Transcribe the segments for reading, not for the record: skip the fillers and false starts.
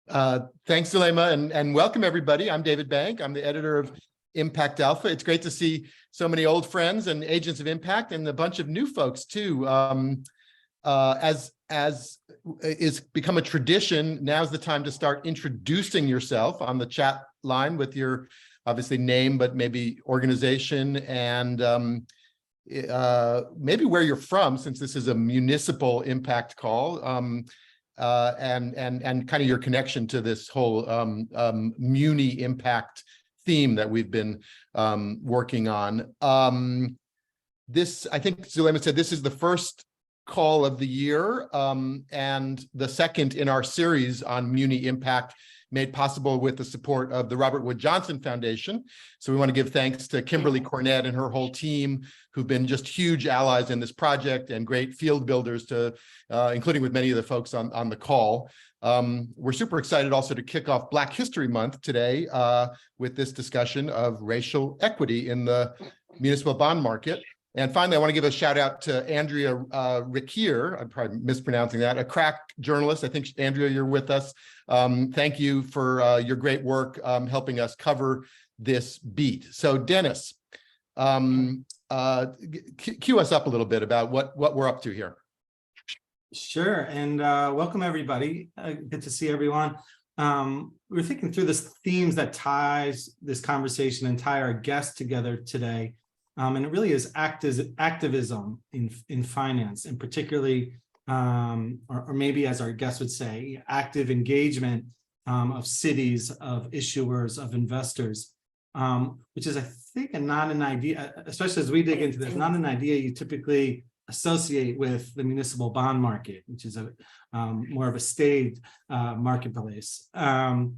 Thanks, Zulema, and welcome everybody. I'm David Bank. I'm the editor of ImpactAlpha. It's great to see so many old friends and agents of impact and a bunch of new folks too. As is become a tradition, now's the time to start introducing yourself on the chat line with your obviously name, but maybe organization and maybe where you're from, since this is a municipal impact call. And kind of your connection to this whole Muni impact theme that we've been working on. This, I think Zulema said, this is the first call of the year and the second in our series on Muni impact, made possible with the support of the Robert Wood Johnson Foundation. So we want to give thanks to Kimberly Cornett and her whole team, who've been just huge allies in this project and great field builders, to including with many of the folks on the call. We're super excited also to kick off Black History Month today with this discussion of racial equity in the municipal bond market. And finally, I want to give a shout out to Andrea Rikier. I'm probably mispronouncing that, a crack journalist. I think, Andrea, you're with us. Thank you for your great work helping us cover this beat. So Dennis, cue us up a little bit about what we're up to here. Sure, and welcome everybody. Good to see everyone. We're thinking through the themes that ties this conversation and tie our guests together today. And it really is activism in finance, and particularly, or maybe as our guest would say, active engagement of cities, of issuers, of investors, which is, I think, not an idea, especially as we dig into this, not an idea you typically associate with the municipal bond market, which is a more of a staid marketplace. But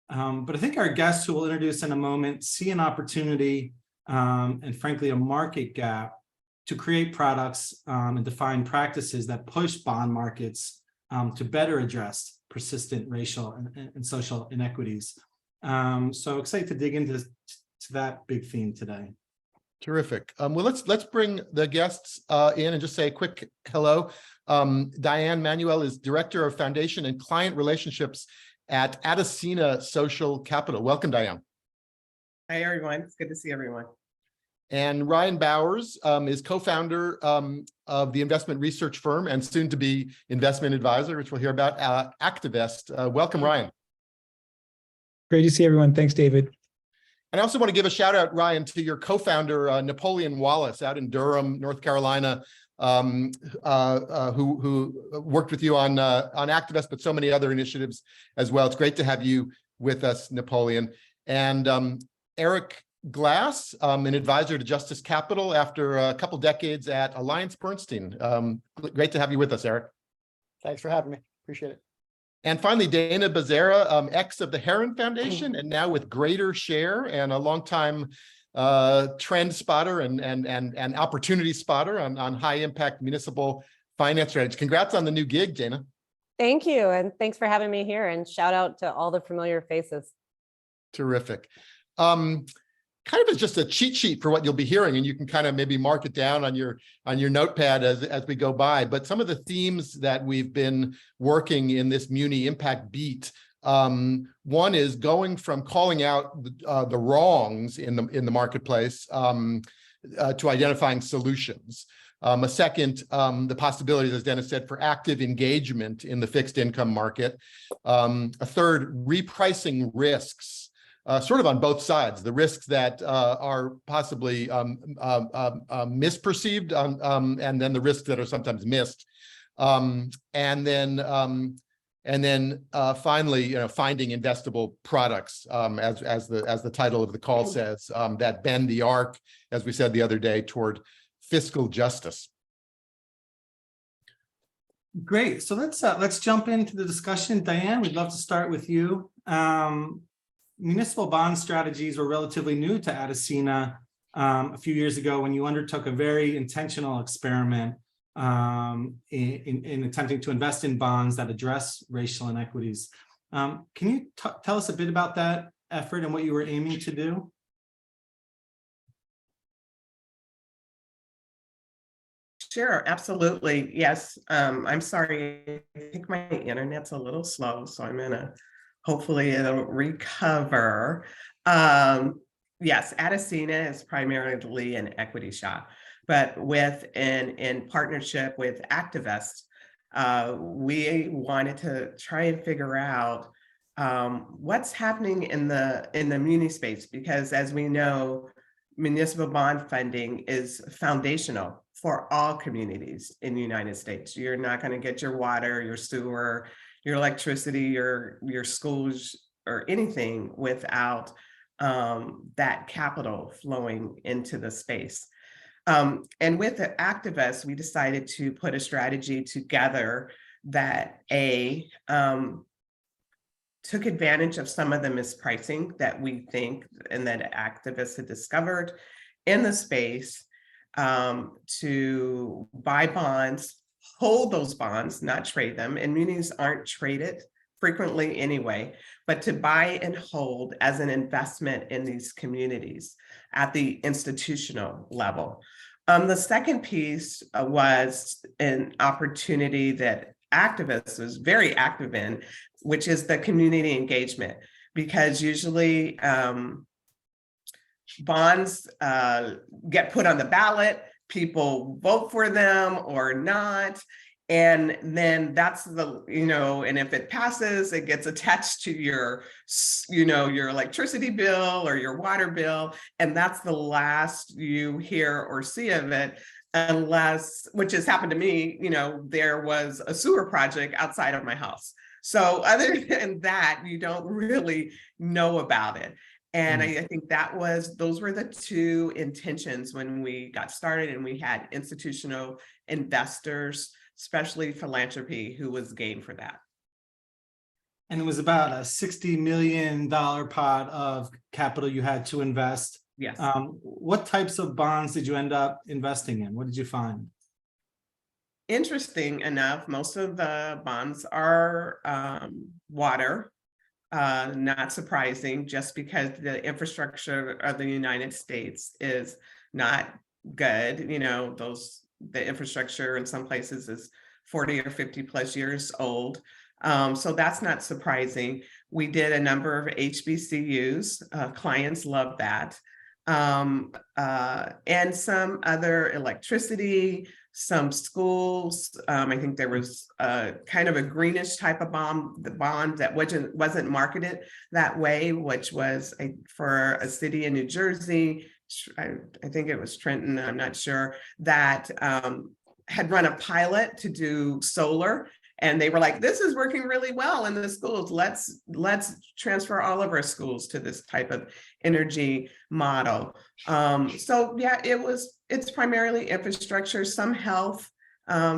I think our guests, who we'll introduce in a moment, see an opportunity and frankly, a market gap to create products and define practices that push bond markets to better address persistent racial and social inequities. So excited to dig into that big theme today. Terrific. Well, let's bring the guests in and just say a quick hello. Diane Manuel is Director of Foundation and Client Relationships at Adasina Social Capital. Welcome, Diane. Hi, everyone. It's good to see everyone. And Ryan Bowers is co-founder of the investment research firm and soon to be investment advisor, which we'll hear about, Activest. Welcome, Ryan. Great to see everyone. Thanks, David. And I also want to give a shout out, Ryan, to your co-founder, Napoleon Wallace, out in Durham, North Carolina, who worked with you on Activest, but so many other initiatives as well. It's great to have you with us, Napoleon. And Eric Glass, an advisor to Justice Capital after a couple decades at AllianceBernstein. Great to have you with us, Eric. Thanks for having me. Appreciate it. And finally, Dana Bezerra, ex of the Heron Foundation, and now with Greater Share, and a longtime trend spotter and opportunity spotter on high impact municipal finance strategies. Congrats on the new gig, Dana. Thank you, and thanks for having me here. And shout out to all the familiar faces. Terrific. Kind of as just a cheat sheet for what you'll be hearing, and you can kind of maybe mark it down on your notepad as we go by. But some of the themes that we've been working in this Muni impact beat. One is going from calling out the wrongs in the marketplace to identifying solutions. A second, the possibilities, as Dennis said, for active engagement in the fixed income market. A third, repricing risks. Sort of on both sides, the risks that are possibly misperceived, and then the risks that are sometimes missed, and then finally, finding investable products, as the title of the call says, that bend the arc, as we said the other day, toward fiscal justice. Great. So let's jump into the discussion. Diane, we'd love to start with you. Municipal bond strategies were relatively new to Adasina a few years ago when you undertook a very intentional experiment in attempting to invest in bonds that address racial inequities. Can you tell us a bit about that effort and what you were aiming to do? Sure, absolutely. Yes. I'm sorry. I think my internet's a little slow, so I'm in a hopefully it'll recover. Yes, Adasina is primarily an equity shop, but in partnership with Activest, we wanted to try and figure out what's happening in the muni space, because as we know, municipal bond funding is foundational for all communities in the United States. You're not going to get your water, your sewer, your electricity, your schools, or anything without that capital flowing into the space. And with the activists, we decided to put a strategy together that took advantage of some of the mispricing that we think and that activists had discovered in the space, to buy bonds, hold those bonds, not trade them. And munis aren't traded frequently anyway, but to buy and hold as an investment in these communities at the institutional level. The second piece was an opportunity that activists was very active in, which is the community engagement, because usually bonds get put on the ballot, people vote for them or not, and then that's the, and if it passes, it gets attached to your, your electricity bill or your water bill, and that's the last you hear or see of it, unless, which has happened to me, there was a sewer project outside of my house. So other than that, you don't really know about it. And I think those were the two intentions when we got started, and we had institutional investors, especially philanthropy, who was game for that. And it was about a $60 million pot of capital you had to invest. Yes. What types of bonds did you end up investing in? What did you find? Interesting enough, most of the bonds are water. Not surprising, just because the infrastructure of the United States is not good. The infrastructure in some places is 40 or 50 plus years old. So that's not surprising. We did a number of HBCUs. Clients love that. And some other electricity, some schools. I think there was kind of a greenish type of bond that wasn't marketed that way, which was for a city in New Jersey. I think it was Trenton, I'm not sure, that had run a pilot to do solar. And they were like, this is working really well in the schools. Let's transfer all of our schools to this type of energy model. So yeah, it's primarily infrastructure, some health,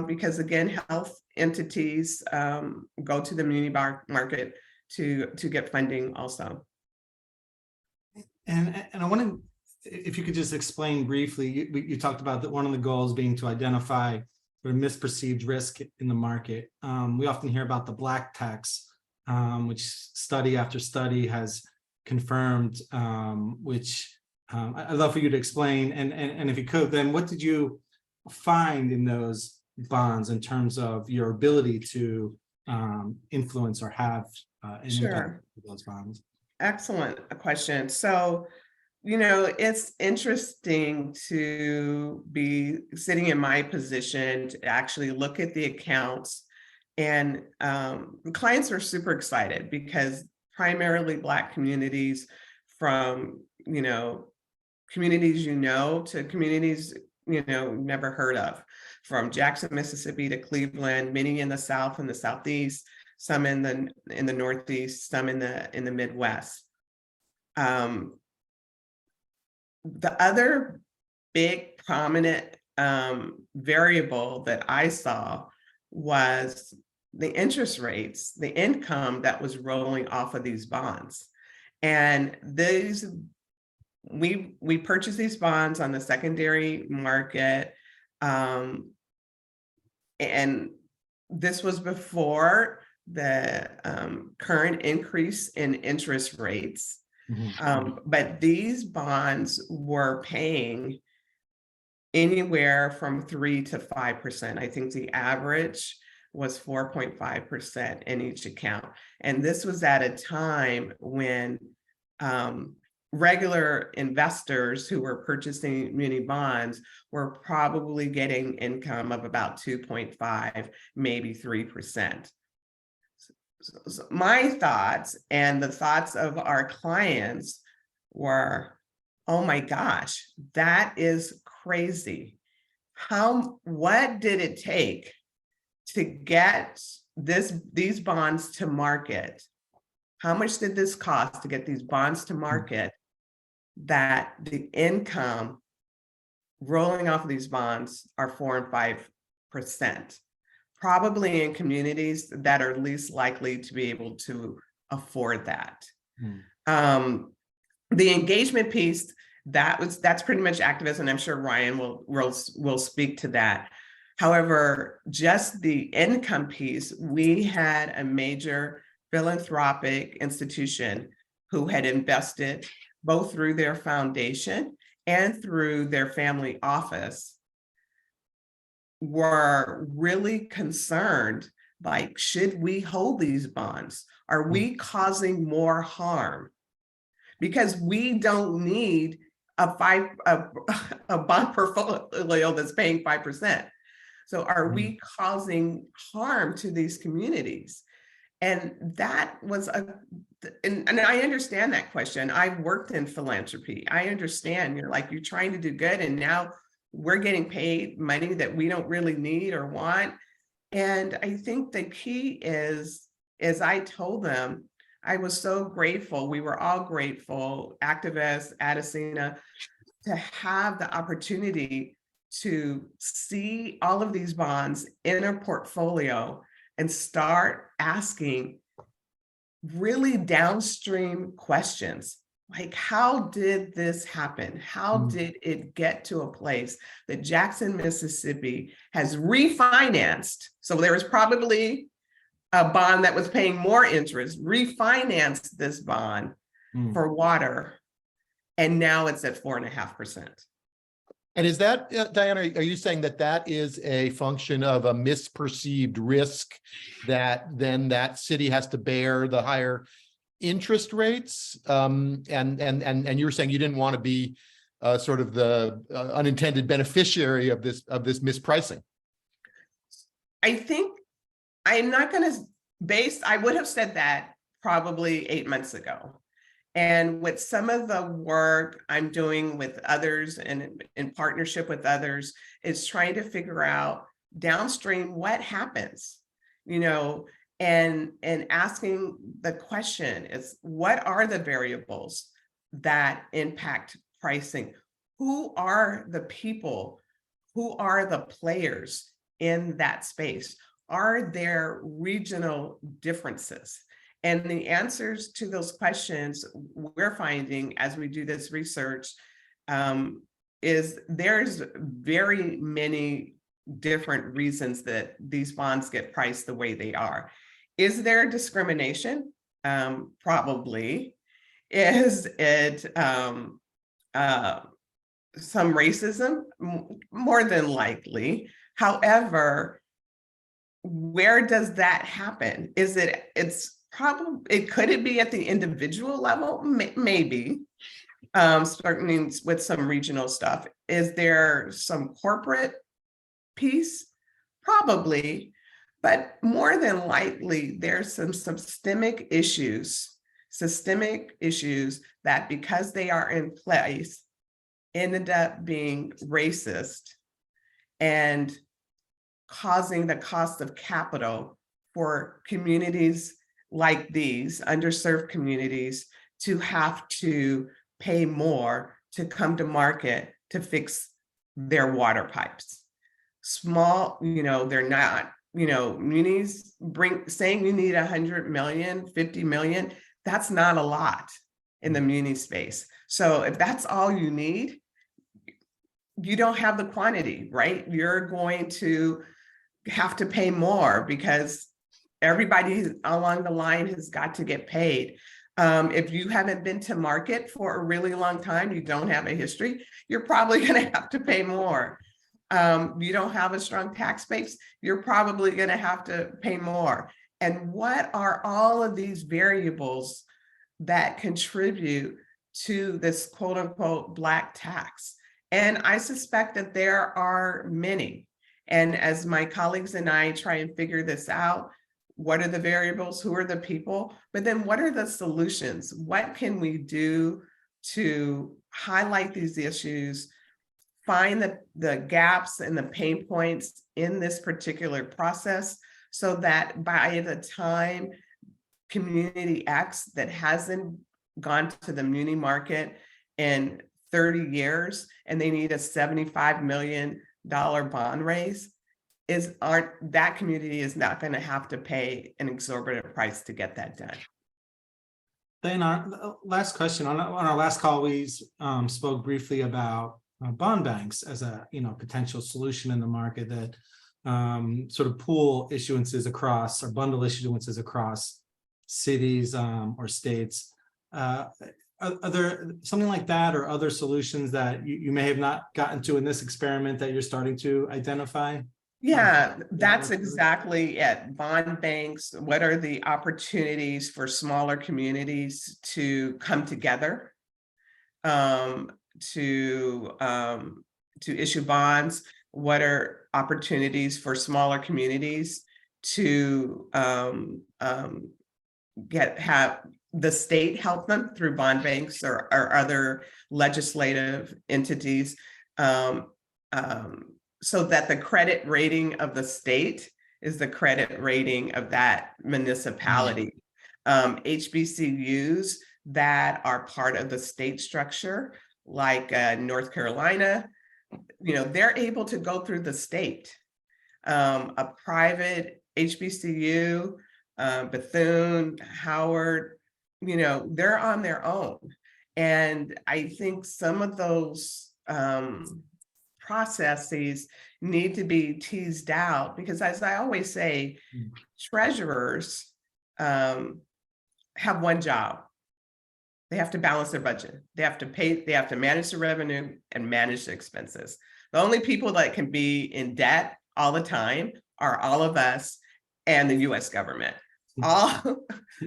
because again, health entities go to the muni market to get funding also. And I wanted, if you could just explain briefly, you talked about that one of the goals being to identify sort of misperceived risk in the market. We often hear about the black tax, which study after study has confirmed, which I'd love for you to explain. And if you could, then what did you find in those bonds in terms of your ability to influence or have an impact with those bonds? Excellent question. So, it's interesting to be sitting in my position to actually look at the accounts, and clients are super excited because primarily Black communities, from communities to communities never heard of, from Jackson, Mississippi to Cleveland, many in the South and the Southeast, some in the Northeast, some in the Midwest. The other big prominent variable that I saw was the interest rates, the income that was rolling off of these bonds. And we purchased these bonds on the secondary market. And this was before the current increase in interest rates. But these bonds were paying anywhere from 3 to 5%. I think the average was 4.5% in each account. And this was at a time when regular investors who were purchasing muni bonds were probably getting income of about 2.5, maybe 3%. So my thoughts and the thoughts of our clients were, oh my gosh, that is crazy. What did it take to get these bonds to market? How much did this cost to get these bonds to market, that the income rolling off of these bonds are 4 and 5%, probably in communities that are least likely to be able to afford that. The engagement piece, that's pretty much Activist, and I'm sure Ryan will speak to that. However, just the income piece, we had a major philanthropic institution who had invested both through their foundation and through their family office, were really concerned, like, should we hold these bonds? Are we causing more harm? Because we don't need a bond portfolio that's paying 5%. So are we causing harm to these communities? And that was and I understand that question. I've worked in philanthropy. I understand, you're trying to do good, and now we're getting paid money that we don't really need or want. And I think the key is, as I told them, I was so grateful. We were all grateful, activists, Adasina, to have the opportunity to see all of these bonds in a portfolio and start asking really downstream questions. Like, how did this happen? How did it get to a place that Jackson, Mississippi has refinanced? So there was probably a bond that was paying more interest, refinanced this bond for water, and now it's at 4.5%. And is that, Diane, are you saying that that is a function of a misperceived risk that then that city has to bear the higher interest rates? And you're saying you didn't want to be sort of the unintended beneficiary of this mispricing? I think I'm not going to I would have said that probably 8 months ago. And with some of the work I'm doing with others and in partnership with others, is trying to figure out downstream what happens, and asking the question is, what are the variables that impact pricing? Who are the people? Who are the players in that space? Are there regional differences? And the answers to those questions we're finding as we do this research is there's very many different reasons that these bonds get priced the way they are. Is there discrimination? Probably. Is it some racism? More than likely. However, where does that happen? Could it be at the individual level? Maybe, certainly with some regional stuff. Is there some corporate piece? Probably, but more than likely, there's some systemic issues that, because they are in place, ended up being racist and causing the cost of capital for communities like these underserved communities to have to pay more to come to market to fix their water pipes. Small, they're not, munis saying you need 100 million, 50 million, that's not a lot in the muni space. So if that's all you need, you don't have the quantity, right? You're going to have to pay more because everybody along the line has got to get paid. If you haven't been to market for a really long time, you don't have a history, you're probably going to have to pay more. you don't have a strong tax base, you're probably going to have to pay more. And what are all of these variables that contribute to this quote unquote black tax? And I suspect that there are many. And as my colleagues and I try and figure this out, what are the variables? Who are the people? But then what are the solutions? What can we do to highlight these issues, find the gaps and the pain points in this particular process, so that by the time community X that hasn't gone to the muni market in 30 years and they need a $75 million bond raise, that community is not going to have to pay an exorbitant price to get that done. Then our last question, on our last call, we spoke briefly about bond banks as a potential solution in the market that sort of pool issuances across or bundle issuances across cities or states. Are there something like that or other solutions that you may have not gotten to in this experiment that you're starting to identify? Yeah, that's exactly it. Bond banks, what are the opportunities for smaller communities to come together to issue bonds? What are opportunities for smaller communities to have the state help them through bond banks or other legislative entities, so that the credit rating of the state is the credit rating of that municipality. HBCUs that are part of the state structure, like North Carolina, they're able to go through the state. A private HBCU, Bethune, Howard, they're on their own. And I think some of those processes need to be teased out, because as I always say, treasurers have one job. They have to balance their budget. They have to pay, they have to manage the revenue and manage the expenses. The only people that can be in debt all the time are all of us and the US government. All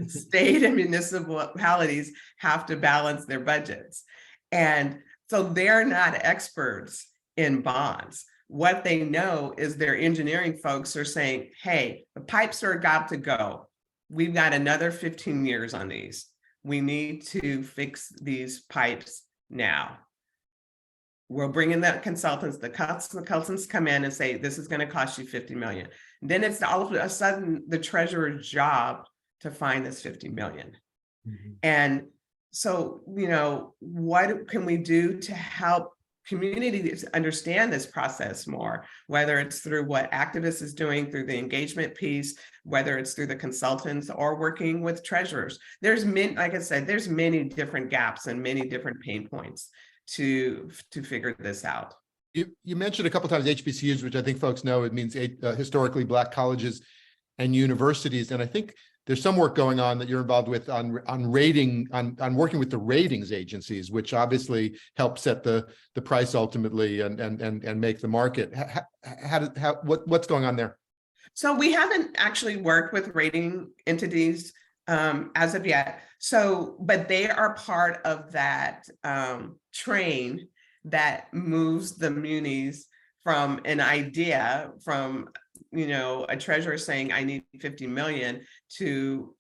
state and municipalities have to balance their budgets. And so they're not experts in bonds. What they know is their engineering folks are saying, hey, the pipes are got to go. We've got another 15 years on these. We need to fix these pipes now. We'll bring in the consultants. The consultants come in and say, this is going to cost you 50 million. Then it's all of a sudden the treasurer's job to find this 50 million. And so, what can we do to help communities understand this process more, whether it's through what Activist is doing through the engagement piece, whether it's through the consultants or working with treasurers. There's many, like I said, there's many different gaps and many different pain points to figure this out. You mentioned a couple of times HBCUs, which I think folks know. It means historically Black colleges and universities. And I think there's some work going on that you're involved with on rating, on working with the ratings agencies, which obviously help set the price ultimately and make the market. What's going on there? So we haven't actually worked with rating entities as of yet. So, but they are part of that train that moves the munis from an idea, from a treasurer saying I need 50 million to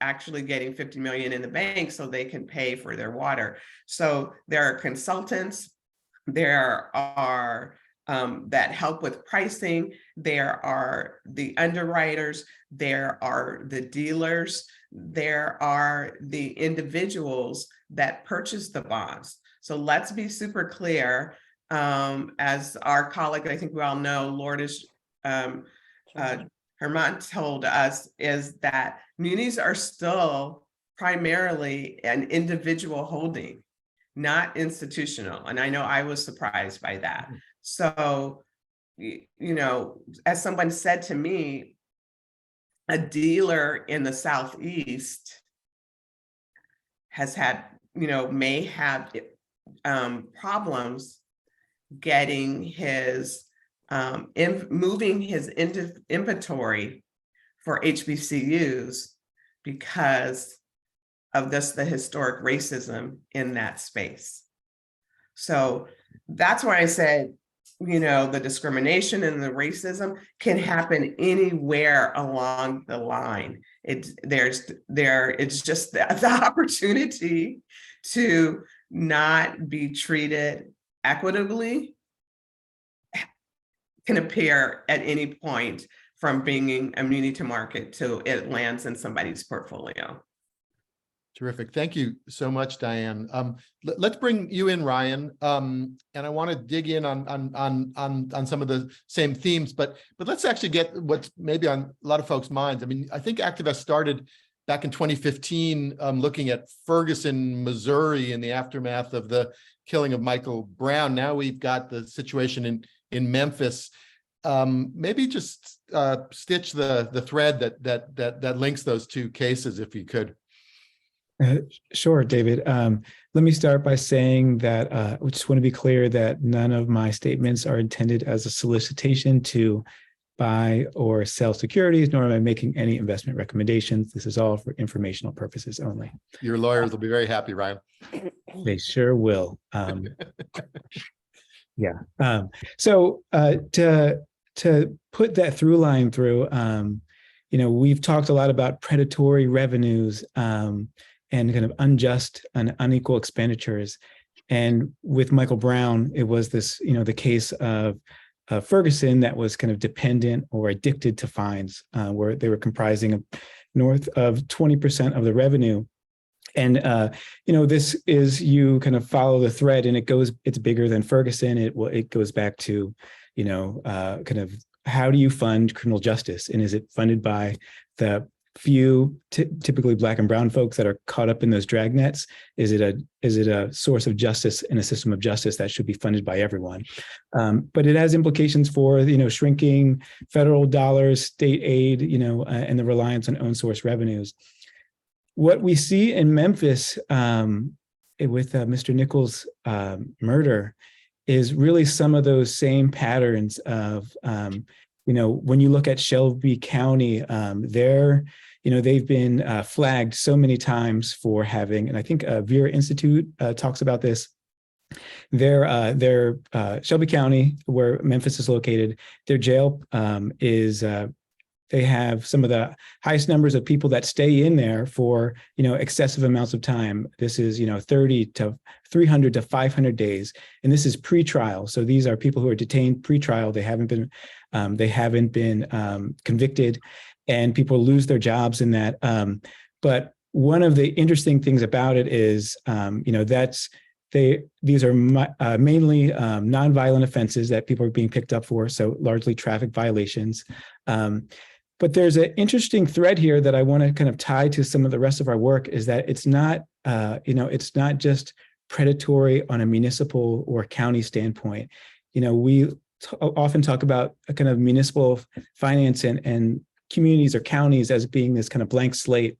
actually getting 50 million in the bank so they can pay for their water. So there are consultants, there are that help with pricing, there are the underwriters, there are the dealers, there are the individuals that purchase the bonds. So let's be super clear, as our colleague, I think we all know, Lourdes Herman told us, is that munis are still primarily an individual holding, not institutional. And I know I was surprised by that. So, as someone said to me, a dealer in the Southeast has had, may have problems getting his moving his inventory for HBCUs because of the historic racism in that space. So that's why I said, the discrimination and the racism can happen anywhere along the line. It's just the opportunity to not be treated equitably can appear at any point from being a muni to market to it lands in somebody's portfolio. Terrific. Thank you so much, Diane. Let's bring you in, Ryan. And I want to dig in on some of the same themes, but let's actually get what's maybe on a lot of folks' minds. I mean, I think Activest started back in 2015, looking at Ferguson, Missouri, in the aftermath of the killing of Michael Brown. Now we've got the situation in Memphis. Maybe just stitch the thread that links those two cases, if you could. Sure, David. Let me start by saying that I just want to be clear that none of my statements are intended as a solicitation to buy or sell securities, nor am I making any investment recommendations. This is all for informational purposes only. Your lawyers will be very happy, Ryan. They sure will. So to put that through line through, we've talked a lot about predatory revenues and kind of unjust and unequal expenditures. And with Michael Brown, it was this, the case of Ferguson that was kind of dependent or addicted to fines, where they were comprising of north of 20% of the revenue. And, this is, you kind of follow the thread and it's bigger than Ferguson. It goes back to, kind of how do you fund criminal justice? And is it funded by the few, typically Black and brown folks that are caught up in those drag nets? Is it a source of justice in a system of justice that should be funded by everyone? But it has implications for, shrinking federal dollars, state aid, and the reliance on own source revenues. What we see in Memphis with Mr. Nichols' murder is really some of those same patterns of, when you look at Shelby County, they've been flagged so many times for having, and I think Vera Institute talks about this. Their Shelby County, where Memphis is located, their jail they have some of the highest numbers of people that stay in there for, excessive amounts of time. This is, 30 to 300 to 500 days. And this is pre-trial. So these are people who are detained pre-trial. They haven't been convicted, and people lose their jobs in that. But one of the interesting things about it is, these are mainly nonviolent offenses that people are being picked up for. So largely traffic violations. But there's an interesting thread here that I want to kind of tie to some of the rest of our work, is that it's not, it's not just predatory on a municipal or county standpoint. We often talk about a kind of municipal finance and communities or counties as being this kind of blank slate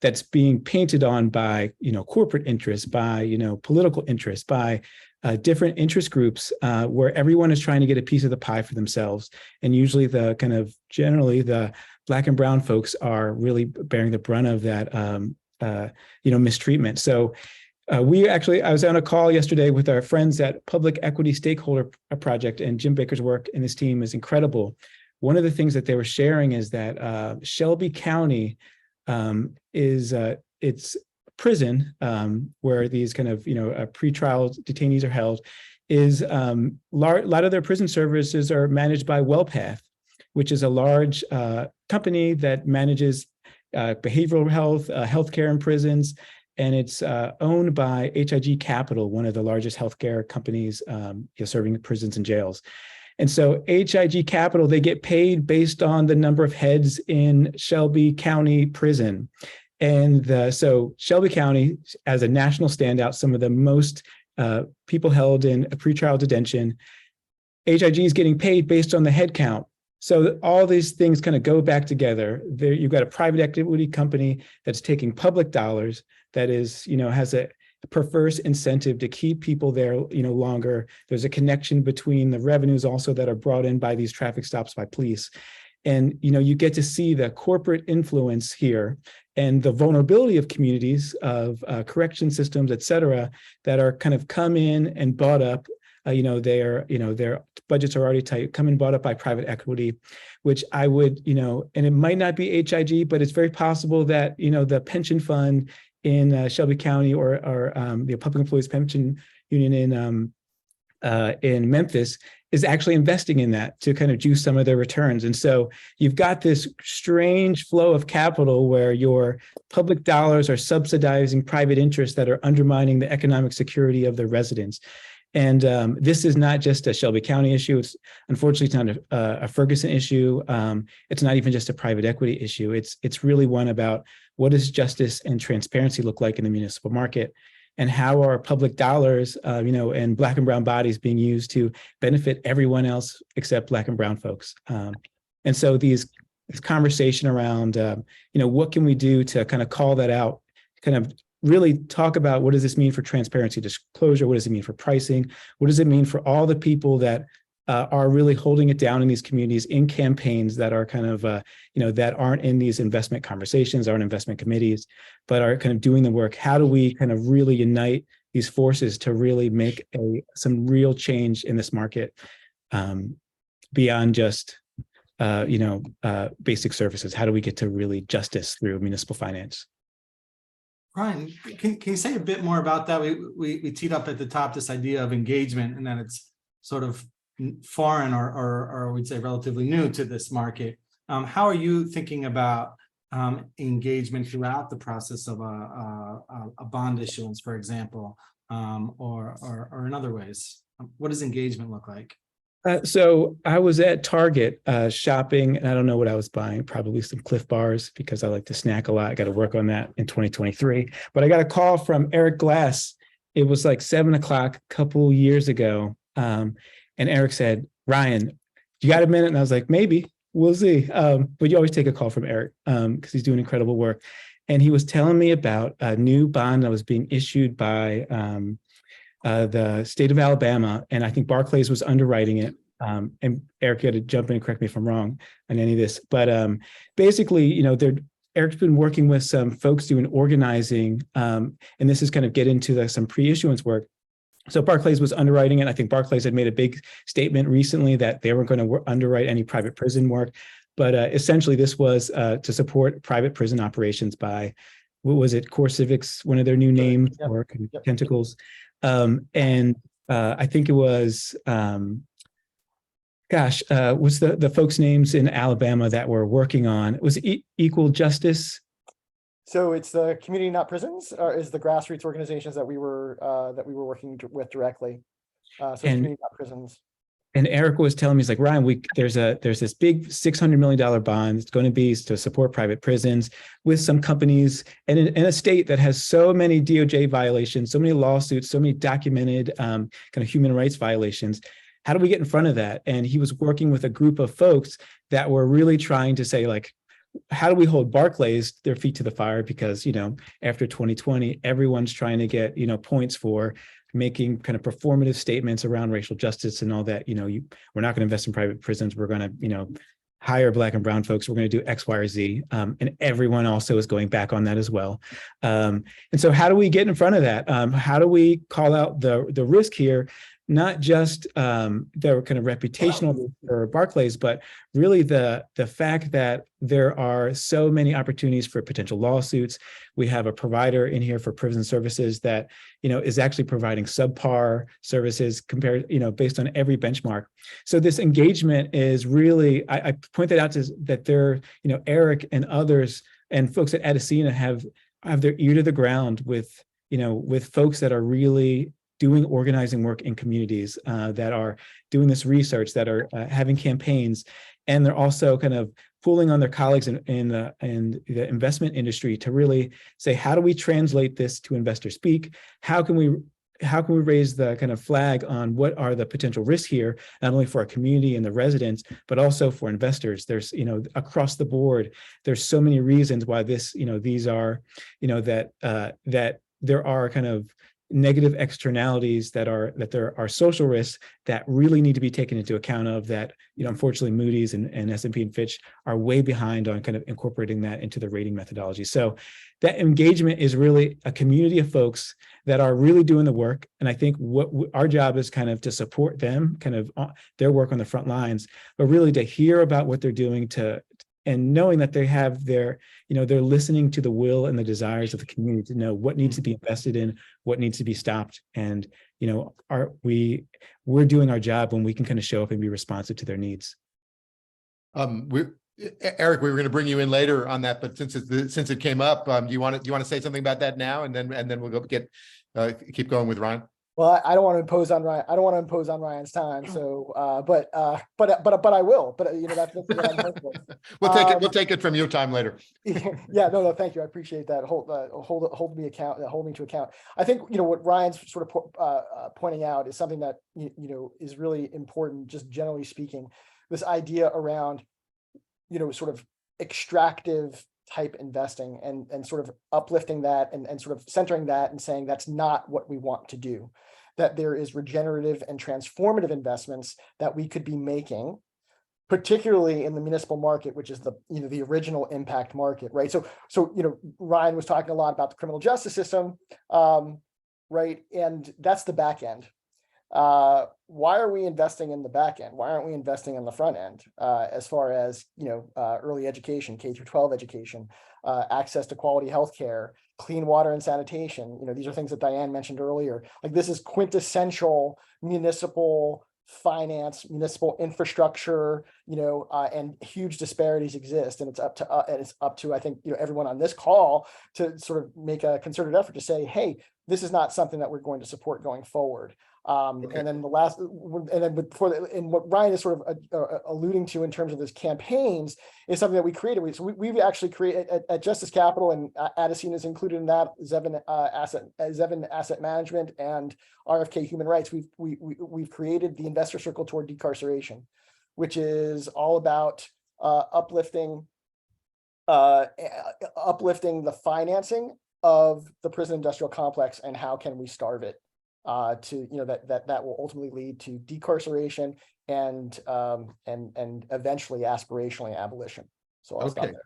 that's being painted on by, corporate interests, by, political interests, by different interest groups, where everyone is trying to get a piece of the pie for themselves. And usually generally the Black and brown folks are really bearing the brunt of that, mistreatment. So I was on a call yesterday with our friends at Public Equity Stakeholder Project, and Jim Baker's work and his team is incredible. One of the things that they were sharing is that Shelby County it's prison, where these kind of, pretrial detainees are held, is a lot of their prison services are managed by WellPath, which is a large company that manages behavioral health, healthcare in prisons. And it's owned by HIG Capital, one of the largest healthcare companies serving prisons and jails. And so HIG Capital, they get paid based on the number of heads in Shelby County Prison. And so Shelby County, as a national standout, some of the most people held in a pretrial detention, HIG is getting paid based on the head count. So all these things kind of go back together. There, you've got a private equity company that's taking public dollars, that is, has perverse incentive to keep people there, longer. There's a connection between the revenues also that are brought in by these traffic stops by police. And, you get to see the corporate influence here and the vulnerability of communities, of correction systems, et cetera, that are kind of come in and bought up. Their budgets are already tight, come and bought up by private equity, which I would, and it might not be HIG, but it's very possible that, the pension fund in Shelby County or the Public Employees Pension Union in Memphis is actually investing in that to kind of juice some of their returns. And so you've got this strange flow of capital where your public dollars are subsidizing private interests that are undermining the economic security of their residents. And this is not just a Shelby County issue. It's unfortunately it's not a Ferguson issue. It's not even just a private equity issue. It's really one about what does justice and transparency look like in the municipal market, and how are public dollars, and Black and brown bodies being used to benefit everyone else except Black and brown folks. And so this conversation around, what can we do to kind of call that out, kind of really talk about what does this mean for transparency, disclosure, what does it mean for pricing, what does it mean for all the people that are really holding it down in these communities in campaigns that are kind of, that aren't in these investment conversations, aren't investment committees, but are kind of doing the work. How do we kind of really unite these forces to really make some real change in this market beyond just, basic services? How do we get to really justice through municipal finance? Ryan, can you say a bit more about that? We teed up at the top this idea of engagement, and that it's sort of foreign or we'd say relatively new to this market. How are you thinking about engagement throughout the process of a bond issuance, for example, or in other ways? What does engagement look like? So I was at Target shopping, and I don't know what I was buying, probably some Cliff Bars because I like to snack a lot. I got to work on that in 2023. But I got a call from Eric Glass. It was like 7 o'clock a couple years ago. And Eric said, "Ryan, you got a minute?" And I was like, "Maybe, we'll see." But you always take a call from Eric because he's doing incredible work. And he was telling me about a new bond that was being issued by the state of Alabama, and I think Barclays was underwriting it. And Eric, you got to jump in and correct me if I'm wrong on any of this. But basically, Eric's been working with some folks doing organizing, and this is kind of get into some pre-issuance work. So Barclays was underwriting it. I think Barclays had made a big statement recently that they weren't going to underwrite any private prison work. But essentially, this was to support private prison operations by, what was it, Core Civics, one of their new names, or Tentacles. And I think it was, what's the folks' names in Alabama that were working on? It was Equal Justice. So it's the Community Not Prisons, is the grassroots organizations that we were working with directly. So Community Not Prisons. And Eric was telling me, he's like, "Ryan, there's this big $600 million bond. It's going to be to support private prisons with some companies and in a state that has so many DOJ violations, so many lawsuits, so many documented kind of human rights violations. How do we get in front of that?" And he was working with a group of folks that were really trying to say, like, how do we hold Barclays their feet to the fire? Because, after 2020, everyone's trying to get, points for making kind of performative statements around racial justice and all that. We're not going to invest in private prisons. We're going to, hire Black and brown folks. We're going to do X, Y, or Z. And everyone also is going back on that as well. And so how do we get in front of that? How do we call out the risk here? Not just their kind of reputational for Barclays, but really the fact that there are so many opportunities for potential lawsuits. We have a provider in here for prison services that, is actually providing subpar services compared, based on every benchmark. So this engagement is really, I pointed out that there, Eric and others and folks at Adasina have their ear to the ground with folks that are really doing organizing work in communities, that are doing this research, that are having campaigns, and they're also kind of pulling on their colleagues in the investment industry to really say, how do we translate this to investor speak? How can we raise the kind of flag on what are the potential risks here, not only for our community and the residents, but also for investors? There's, across the board, there's so many reasons why this, these are, that there are kind of negative externalities that there are social risks that really need to be taken into account of, that, unfortunately Moody's and S&P and Fitch are way behind on kind of incorporating that into the rating methodology. So that engagement is really a community of folks that are really doing the work. And I think what our job is kind of to support them, kind of their work on the front lines, but really to hear about what they're doing, and knowing that they have they're listening to the will and the desires of the community to know what needs to be invested in, what needs to be stopped. And, we're doing our job when we can kind of show up and be responsive to their needs. Eric, we were going to bring you in later on that, but since it came up, do you want to say something about that now, and then we'll go keep going with Ryan? Well, I don't want to impose on Ryan. I don't want to impose on Ryan's time. So, but I will. But that's what I'm hoping. We'll take it from your time later. Yeah, no, thank you. I appreciate that. Hold me to account. I think what Ryan's sort of pointing out is something that is really important, just generally speaking. This idea around sort of extractive type investing and sort of uplifting that and sort of centering that and saying that's not what we want to do, that there is regenerative and transformative investments that we could be making, particularly in the municipal market, which is the original impact market, right? So Ryan was talking a lot about the criminal justice system, right? And that's the back end. Why are we investing in the back end? Why aren't we investing in the front end? As far as early education, K through 12 education, access to quality healthcare, clean water and sanitation. These are things that Diane mentioned earlier. Like, this is quintessential municipal finance, municipal infrastructure. And huge disparities exist, and it's up to I think everyone on this call to sort of make a concerted effort to say, hey, this is not something that we're going to support going forward. Okay. And then what Ryan is sort of alluding to in terms of his campaigns is something that we created. So we've actually created at Justice Capital, and Adasina is included in that, Zevin Asset Management and RFK Human Rights. We've created the Investor Circle Toward Decarceration, which is all about uplifting the financing of the prison industrial complex and how can we starve it. That will ultimately lead to decarceration and eventually aspirationally abolition. So I'll stop there.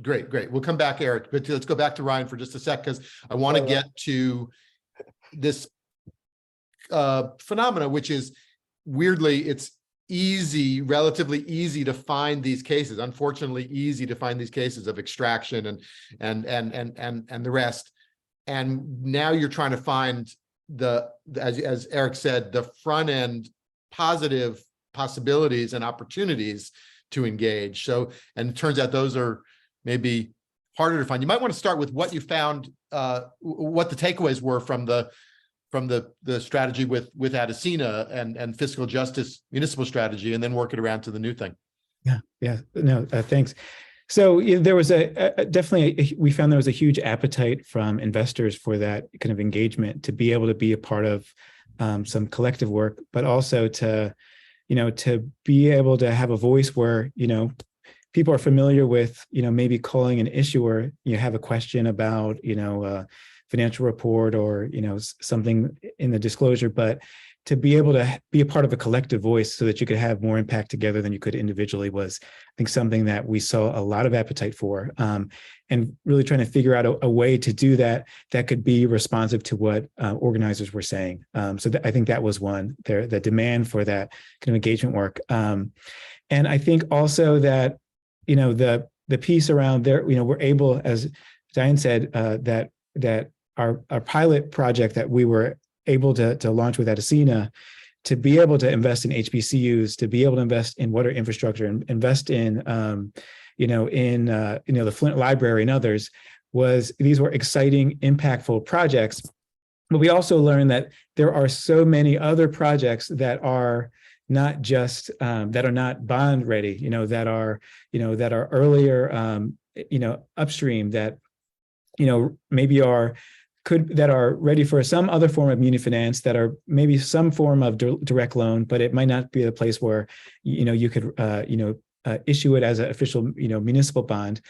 Great. We'll come back, Eric, but let's go back to Ryan for just a sec, because I want to get to this phenomena, which is weirdly, it's relatively easy to find these cases. Unfortunately, easy to find these cases of extraction and the rest. And now you're trying to find as Eric said, the front end positive possibilities and opportunities to engage. So, and it turns out those are maybe harder to find. You might want to start with what you found, what the takeaways were from the strategy with Adasina and fiscal justice municipal strategy, and then work it around to the new thing. Yeah. No, thanks. So there was we found there was a huge appetite from investors for that kind of engagement, to be able to be a part of some collective work, but also to be able to have a voice where, people are familiar with, maybe calling an issuer, you have a question about, a financial report or, something in the disclosure, but to be able to be a part of a collective voice so that you could have more impact together than you could individually was, I think, something that we saw a lot of appetite for, and really trying to figure out a way to do that could be responsive to what organizers were saying. So I think that was one, the demand for that kind of engagement work. And I think also that, the piece around there, we're able, as Diane said, that our pilot project that we were able to launch with Adasina, to be able to invest in HBCUs, to be able to invest in water infrastructure, and invest in, the Flint Library and others, these were exciting, impactful projects. But we also learned that there are so many other projects that are not just that are not bond ready, that are earlier, upstream, that maybe that are ready for some other form of muni finance, that are maybe some form of direct loan, but it might not be a place where you could issue it as an official municipal bond.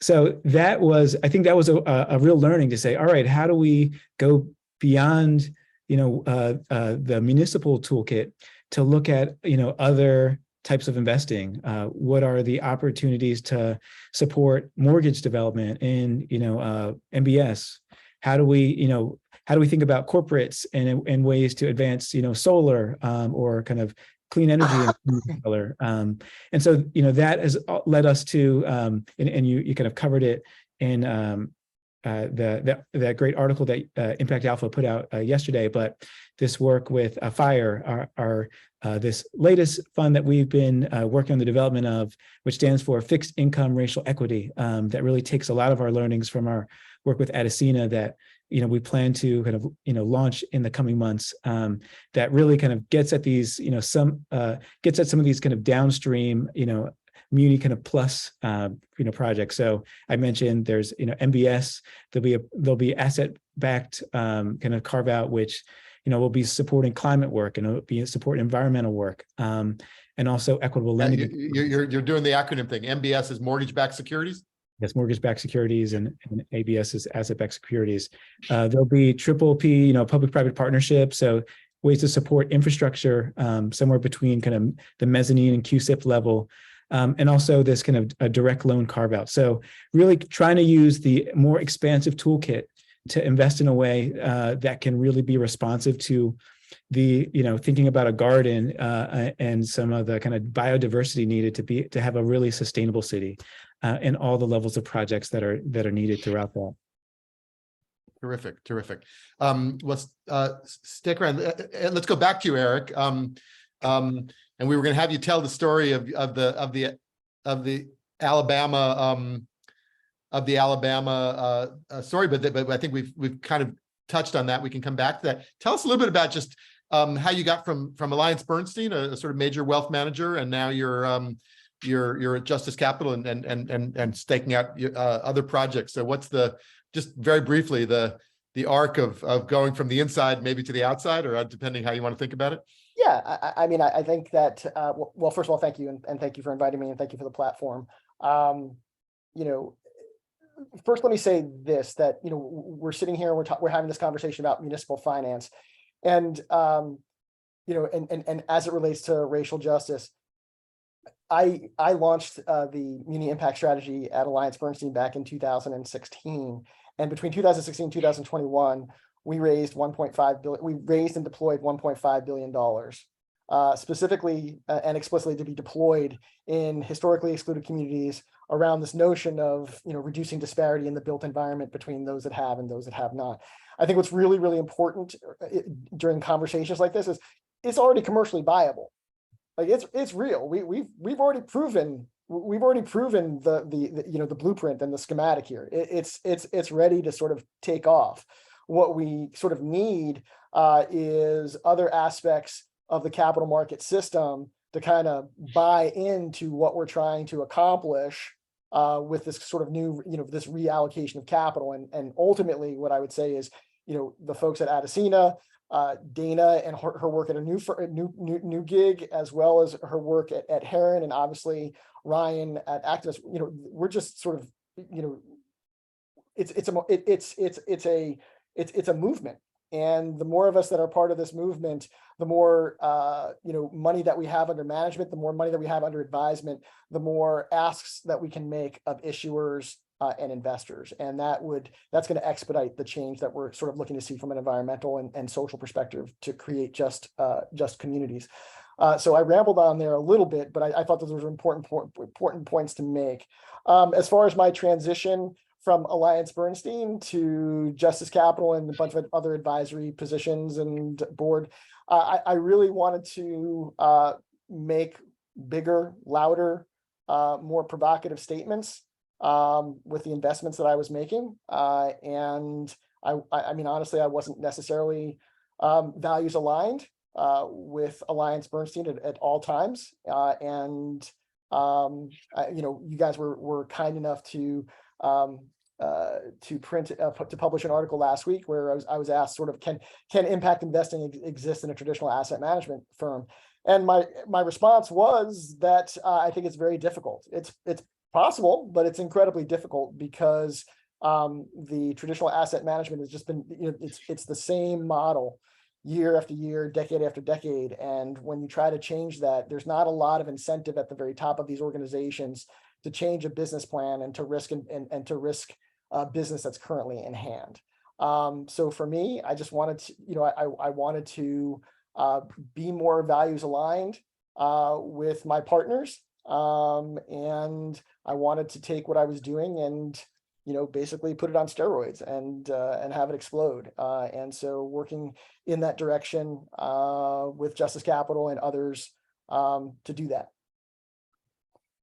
So I think that was a real learning to say, all right, how do we go beyond, the municipal toolkit to look at, other types of investing? What are the opportunities to support mortgage development in, MBS? How do we think about corporates and ways to advance, solar or kind of clean energy and solar? And so, that has led us to, and you kind of covered it in that great article that ImpactAlpha put out yesterday, but this work with FIRE, our this latest fund that we've been working on the development of, which stands for Fixed Income Racial Equity, that really takes a lot of our learnings from our work with Adasina that we plan to kind of launch in the coming months, that really kind of gets at these some of these kind of downstream muni kind of plus projects. So I mentioned there's MBS, there'll be asset backed kind of carve out, which will be supporting climate work and it'll be supporting environmental work, and also equitable lending. You're doing the acronym thing. MBS is mortgage backed securities. Yes, mortgage-backed securities, and ABS is asset-backed securities. There'll be PPP, public-private partnerships, so ways to support infrastructure somewhere between kind of the mezzanine and QSIP level, and also this kind of a direct loan carve-out. So really trying to use the more expansive toolkit to invest in a way that can really be responsive to the, thinking about a garden and some of the kind of biodiversity needed to have a really sustainable city. And all the levels of projects that are needed throughout that. Terrific. Let's stick around. Let's go back to you, Eric. And we were going to have you tell the story of the Alabama story, but I think we've kind of touched on that. We can come back to that. Tell us a little bit about just how you got from AllianceBernstein, a sort of major wealth manager, and now you're at Justice Capital and staking out other projects. So what's just very briefly, the arc of going from the inside maybe to the outside, or depending how you want to think about it? Yeah, I mean, I think that, well, first of all, thank you. And thank you for inviting me, and thank you for the platform. First, let me say this, that, we're sitting here, we're having this conversation about municipal finance, and, and as it relates to racial justice, I launched the Muni Impact Strategy at AllianceBernstein back in 2016, and between 2016 and 2021, we raised $1.5 billion. We raised and deployed $1.5 billion, specifically and explicitly to be deployed in historically excluded communities around this notion of reducing disparity in the built environment between those that have and those that have not. I think what's really, really important during conversations like this is it's already commercially viable. Like it's real. We've already proven the blueprint and the schematic here. It's ready to sort of take off. What we sort of need is other aspects of the capital market system to kind of buy into what we're trying to accomplish with this sort of new, this reallocation of capital. And ultimately, what I would say is, the folks at Adasina, Dana and her work at a new gig, as well as her work at Heron, and obviously Ryan at Activist. We're just sort of, it's a movement, and the more of us that are part of this movement, the more money that we have under management, the more money that we have under advisement, the more asks that we can make of issuers and investors, and that's going to expedite the change that we're sort of looking to see from an environmental and social perspective to create just communities. So I rambled on there a little bit, but I thought those were important points to make. As far as my transition from AllianceBernstein to Justice Capital and a bunch of other advisory positions and board, I really wanted to make bigger, louder, more provocative statements with the investments that I was making. And I mean, honestly, I wasn't necessarily values aligned with AllianceBernstein at all times. And you guys were kind enough to publish an article last week where I was asked sort of, can impact investing exist in a traditional asset management firm? And my response was that I think it's very difficult. It's possible, but it's incredibly difficult because the traditional asset management has just been, it's the same model year after year, decade after decade. And when you try to change that, there's not a lot of incentive at the very top of these organizations to change a business plan and to risk and to risk business that's currently in hand. So for me, I just wanted to, I wanted to be more values aligned with my partners. And I wanted to take what I was doing and, basically put it on steroids and have it explode. And so working in that direction with Justice Capital and others to do that.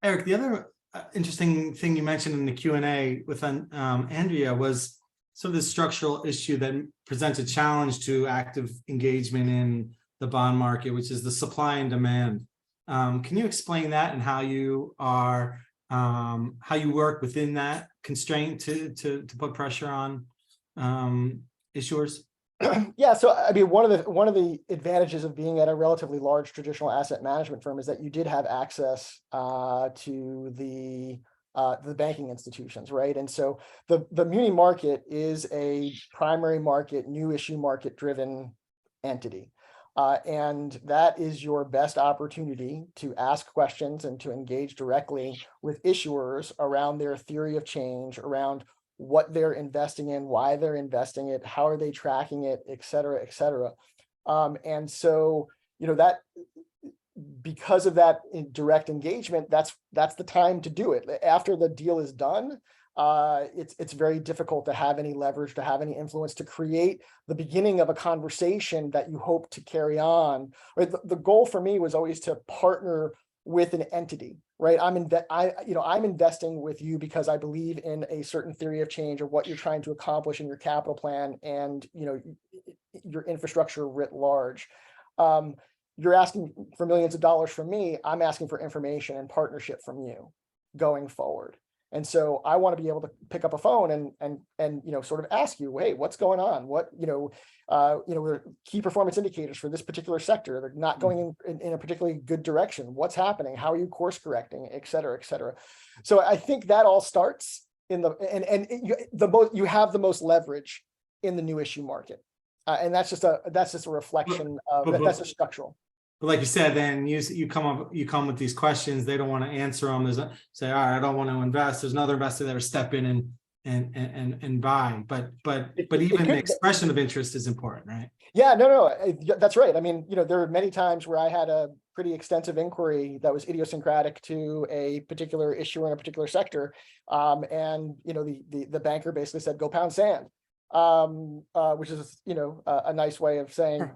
Eric, the other interesting thing you mentioned in the Q&A with Andrea was sort of the structural issue that presents a challenge to active engagement in the bond market, which is the supply and demand. Can you explain that and how you are how you work within that constraint to put pressure on issuers? Yeah, so I mean, one of the advantages of being at a relatively large traditional asset management firm is that you did have access to the banking institutions, right? And so the muni market is a primary market, new issue market driven entity. And that is your best opportunity to ask questions and to engage directly with issuers around their theory of change, around what they're investing in, why they're investing it, how are they tracking it, et cetera, et cetera. And so, that because of that direct engagement, that's the time to do it. After the deal is done, it's very difficult to have any leverage, to have any influence, to create the beginning of a conversation that you hope to carry on. Right? The goal for me was always to partner with an entity, right? I'm investing with you because I believe in a certain theory of change or what you're trying to accomplish in your capital plan and your infrastructure writ large. You're asking for millions of dollars from me. I'm asking for information and partnership from you going forward. And so I want to be able to pick up a phone and sort of ask you, hey, what's going on? What key performance indicators for this particular sector, they're not going in a particularly good direction. What's happening? How are you course correcting, et cetera, et cetera. So I think that all starts in you have the most leverage in the new issue market, and that's just a reflection of that's a structural. But like you said, then you come with these questions. They don't want to answer them. Say, all right, I don't want to invest. There's another investor that will step in and buy. But even the expression of interest is important, right? Yeah, no, that's right. I mean, there are many times where I had a pretty extensive inquiry that was idiosyncratic to a particular issuer in a particular sector, and the banker basically said, "Go pound sand." Which is, a nice way of saying,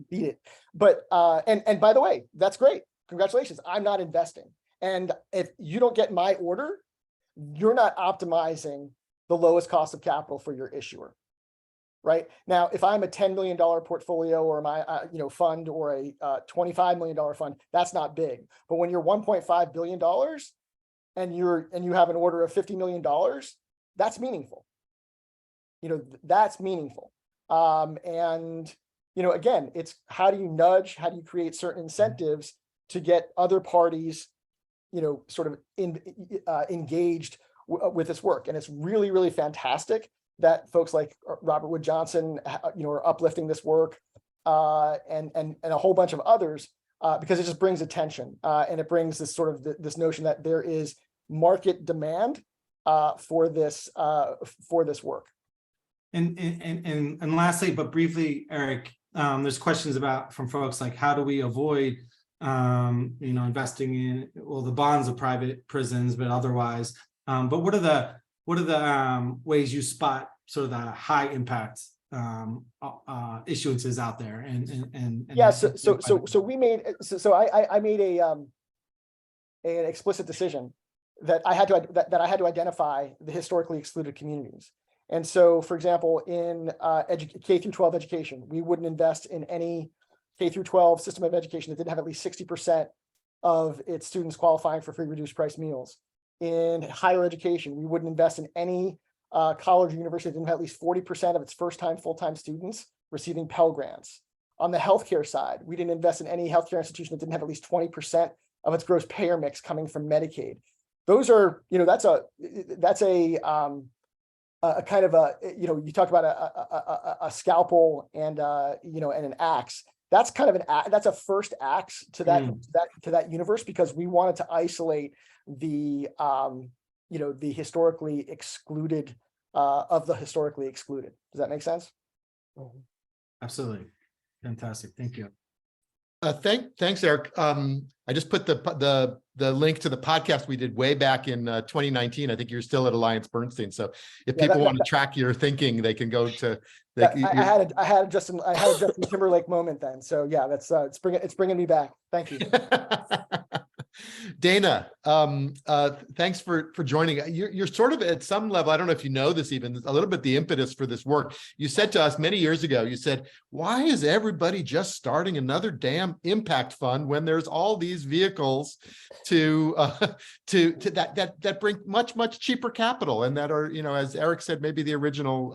beat it. But, and by the way, that's great. Congratulations. I'm not investing. And if you don't get my order, you're not optimizing the lowest cost of capital for your issuer. Right now, if I'm a $10 million portfolio or my, fund or a $25 million fund, that's not big. But when you're $1.5 billion and you have an order of $50 million, that's meaningful. That's meaningful. And, again, it's how do you nudge, how do you create certain incentives to get other parties, sort of engaged with this work. And it's really, really fantastic that folks like Robert Wood Johnson, are uplifting this work and a whole bunch of others because it just brings attention and it brings this sort of this notion that there is market demand for this work. And lastly, but briefly, Eric, there's questions from folks like, how do we avoid, investing in, the bonds of private prisons, but otherwise, but what are the ways you spot sort of the high impact issuances out there? I made an explicit decision that I had to identify the historically excluded communities. And so, for example, in K through 12 education, we wouldn't invest in any K through 12 system of education that didn't have at least 60% of its students qualifying for free reduced price meals. In higher education, we wouldn't invest in any college or university that didn't have at least 40% of its first-time full-time students receiving Pell Grants. On the healthcare side, we didn't invest in any healthcare institution that didn't have at least 20% of its gross payer mix coming from Medicaid. those are, that's a kind of a, you talk about a scalpel and and an axe. That's kind of that's a first axe to that universe, because we wanted to isolate the the historically excluded of the historically excluded. Does that make sense? Absolutely. Fantastic. Thank you. Thanks, Eric. I just put the link to the podcast we did way back in 2019. I think you're still at AllianceBernstein. So if people want to track your thinking, they can go to. I had a Justin Timberlake moment then. So yeah, that's it's bringing me back. Thank you. Dana, thanks for joining. You're sort of at some level, I don't know if you know this even, a little bit the impetus for this work. You said to us many years ago, you said, why is everybody just starting another damn impact fund when there's all these vehicles that bring much cheaper capital and that are, as Eric said, maybe the original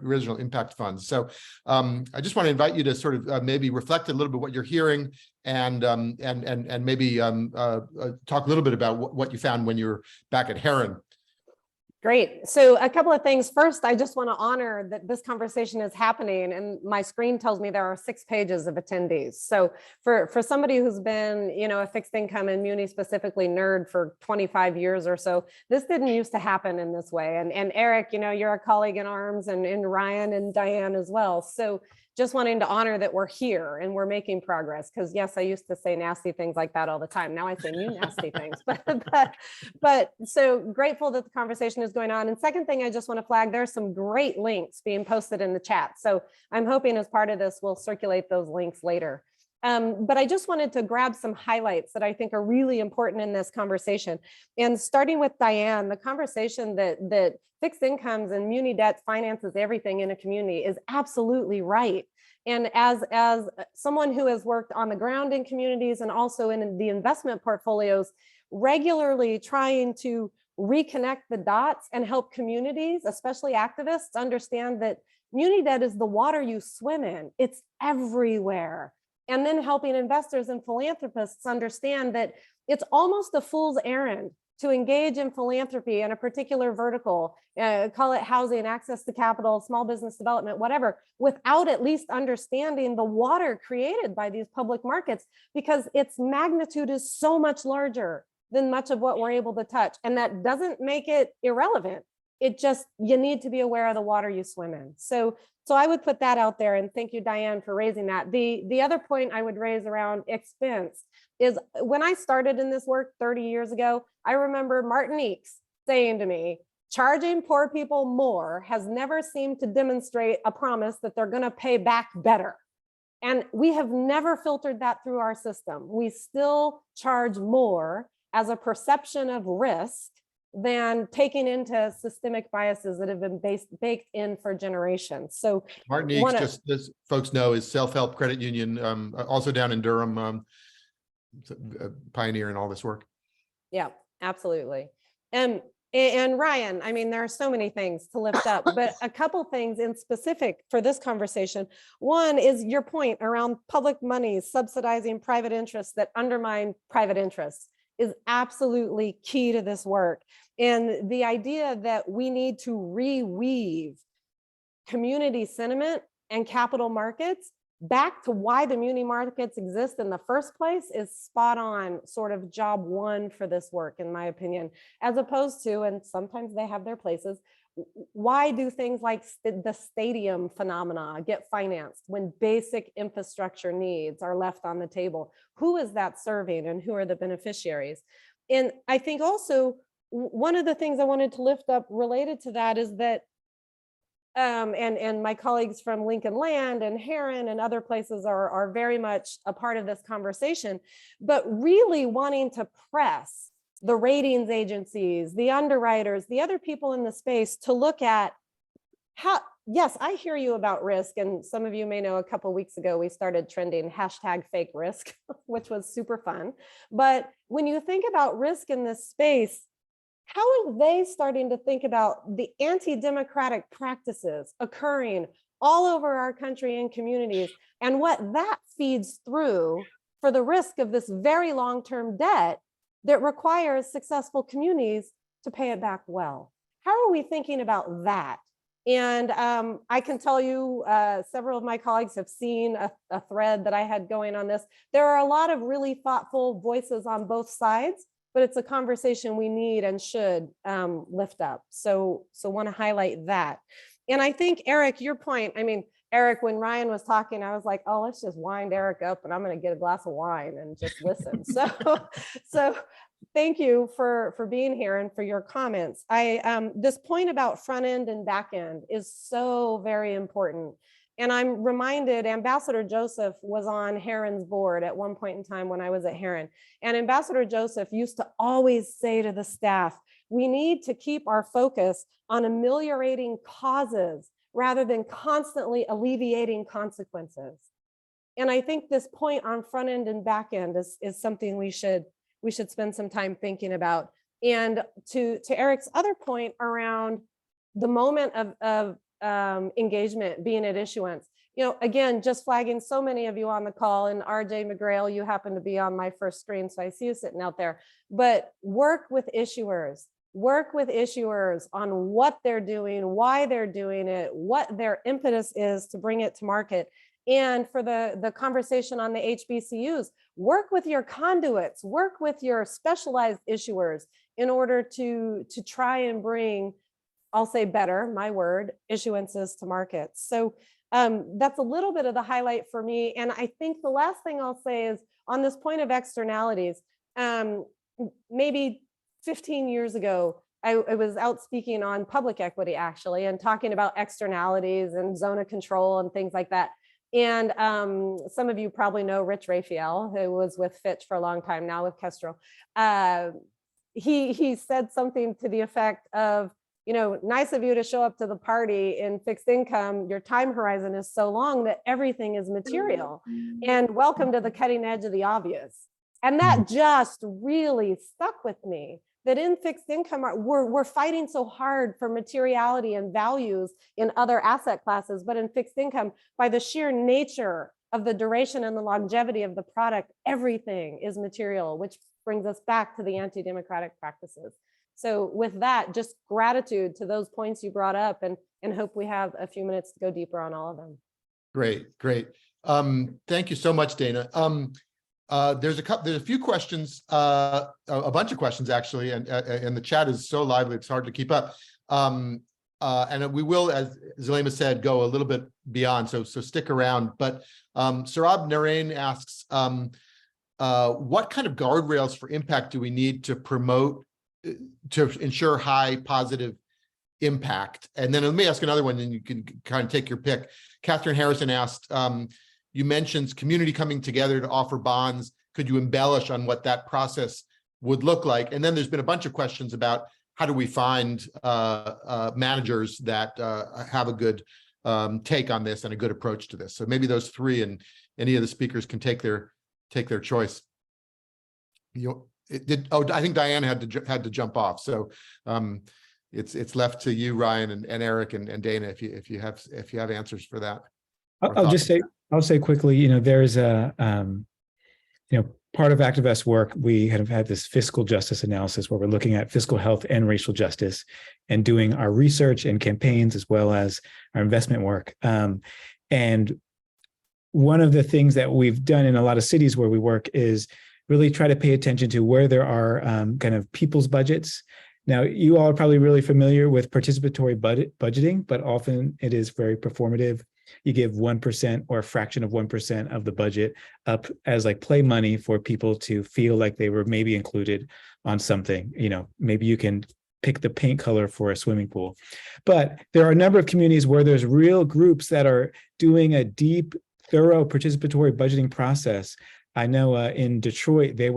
original impact funds. So I just want to invite you to sort of maybe reflect a little bit what you're hearing and maybe talk a little bit about what you found when you were back at Heron. Great. So a couple of things. First, I just want to honor that this conversation is happening, and my screen tells me there are 6 pages of attendees. So for somebody who's been, a fixed income and muni specifically nerd for 25 years or so, this didn't used to happen in this way. And Eric, you're a colleague in arms, and Ryan and Diane as well. So just wanting to honor that we're here and we're making progress. Because yes, I used to say nasty things like that all the time. Now I say new nasty things, but so grateful that the conversation is going on. And second thing, I just want to flag, there's some great links being posted in the chat. So I'm hoping as part of this, we'll circulate those links later. But I just wanted to grab some highlights that I think are really important in this conversation. And starting with Diane, the conversation that fixed incomes and muni debt finances everything in a community is absolutely right. And as someone who has worked on the ground in communities and also in the investment portfolios, regularly trying to reconnect the dots and help communities, especially activists, understand that muni debt is the water you swim in. It's everywhere. And then helping investors and philanthropists understand that it's almost a fool's errand to engage in philanthropy in a particular vertical, call it housing, access to capital, small business development, whatever, without at least understanding the water created by these public markets, because its magnitude is so much larger than much of what we're able to touch. And that doesn't make it irrelevant. It just, you need to be aware of the water you swim in. So I would put that out there, and thank you, Diane, for raising that. The other point I would raise around expense is when I started in this work 30 years ago, I remember Martin Eakes saying to me, charging poor people more has never seemed to demonstrate a promise that they're going to pay back better. And we have never filtered that through our system. We still charge more as a perception of risk than taking into systemic biases that have been baked in for generations. So Martin Eakes, just as folks know, is self-help credit union, also down in Durham, pioneer in all this work. Yeah, absolutely. And Ryan, I mean, there are so many things to lift up, but a couple things in specific for this conversation. One is your point around public money subsidizing private interests that undermine private interests is absolutely key to this work. And the idea that we need to reweave community sentiment and capital markets back to why the muni markets exist in the first place is spot on, sort of job one for this work, in my opinion, as opposed to, and sometimes they have their places, why do things like the stadium phenomena get financed when basic infrastructure needs are left on the table? Who is that serving and who are the beneficiaries? And I think also one of the things I wanted to lift up related to that is that and my colleagues from Lincoln Land and Heron and other places are very much a part of this conversation, but really wanting to press the ratings agencies, the underwriters, the other people in the space to look at how, yes, I hear you about risk. And some of you may know a couple of weeks ago, we started trending #FakeRisk, which was super fun. But when you think about risk in this space, how are they starting to think about the anti-democratic practices occurring all over our country and communities, and what that feeds through for the risk of this very long-term debt that requires successful communities to pay it back well. How are we thinking about that? And I can tell you, several of my colleagues have seen a thread that I had going on this. There are a lot of really thoughtful voices on both sides, but it's a conversation we need and should lift up. So want to highlight that. And I think, Eric, your point, I mean, Eric, when Ryan was talking, I was like, oh, let's just wind Eric up and I'm going to get a glass of wine and just listen. So thank you for being here and for your comments. This point about front end and back end is so very important. And I'm reminded Ambassador Joseph was on Heron's board at one point in time when I was at Heron. And Ambassador Joseph used to always say to the staff, we need to keep our focus on ameliorating causes rather than constantly alleviating consequences. And I think this point on front end and back end is something we should spend some time thinking about. And to Eric's other point around the moment of engagement being at issuance, again, just flagging so many of you on the call, and RJ McGrail, you happen to be on my first screen, so I see you sitting out there, but work with issuers on what they're doing, why they're doing it, what their impetus is to bring it to market. And for the conversation on the HBCUs, work with your conduits, work with your specialized issuers in order to try and bring, I'll say better, my word, issuances to markets. So that's a little bit of the highlight for me. And I think the last thing I'll say is on this point of externalities, maybe 15 years ago, I was out speaking on public equity actually, and talking about externalities and zone of control and things like that. And some of you probably know Rich Raphael, who was with Fitch for a long time now with Kestrel. He said something to the effect of, nice of you to show up to the party in fixed income. Your time horizon is so long that everything is material. And welcome to the cutting edge of the obvious. And that just really stuck with me, that in fixed income, we're fighting so hard for materiality and values in other asset classes, but in fixed income, by the sheer nature of the duration and the longevity of the product, everything is material, which brings us back to the anti-democratic practices. So with that, just gratitude to those points you brought up, and hope we have a few minutes to go deeper on all of them. Great. Thank you so much, Dana. There's a few questions, a bunch of questions actually, and the chat is so lively, it's hard to keep up. And we will, as Zulema said, go a little bit beyond, so stick around. But Sarab Narain asks, what kind of guardrails for impact do we need to promote, to ensure high positive impact? And then let me ask another one, and you can kind of take your pick. Catherine Harrison asked, you mentioned community coming together to offer bonds. Could you embellish on what that process would look like? And then there's been a bunch of questions about how do we find managers that have a good take on this and a good approach to this. So maybe those three, and any of the speakers can take their choice. I think Diane had to jump off. So it's left to you, Ryan and Eric and Dana, if you have answers for that. I'll say quickly, there's a, part of Activist work, we have had this fiscal justice analysis where we're looking at fiscal health and racial justice and doing our research and campaigns as well as our investment work. And one of the things that we've done in a lot of cities where we work is really try to pay attention to where there are kind of people's budgets. Now, you all are probably really familiar with participatory budgeting, but often it is very performative. You give 1% or a fraction of 1% of the budget up as like play money for people to feel like they were maybe included on something. Maybe you can pick the paint color for a swimming pool. But there are a number of communities where there's real groups that are doing a deep, thorough participatory budgeting process. I know in Detroit, there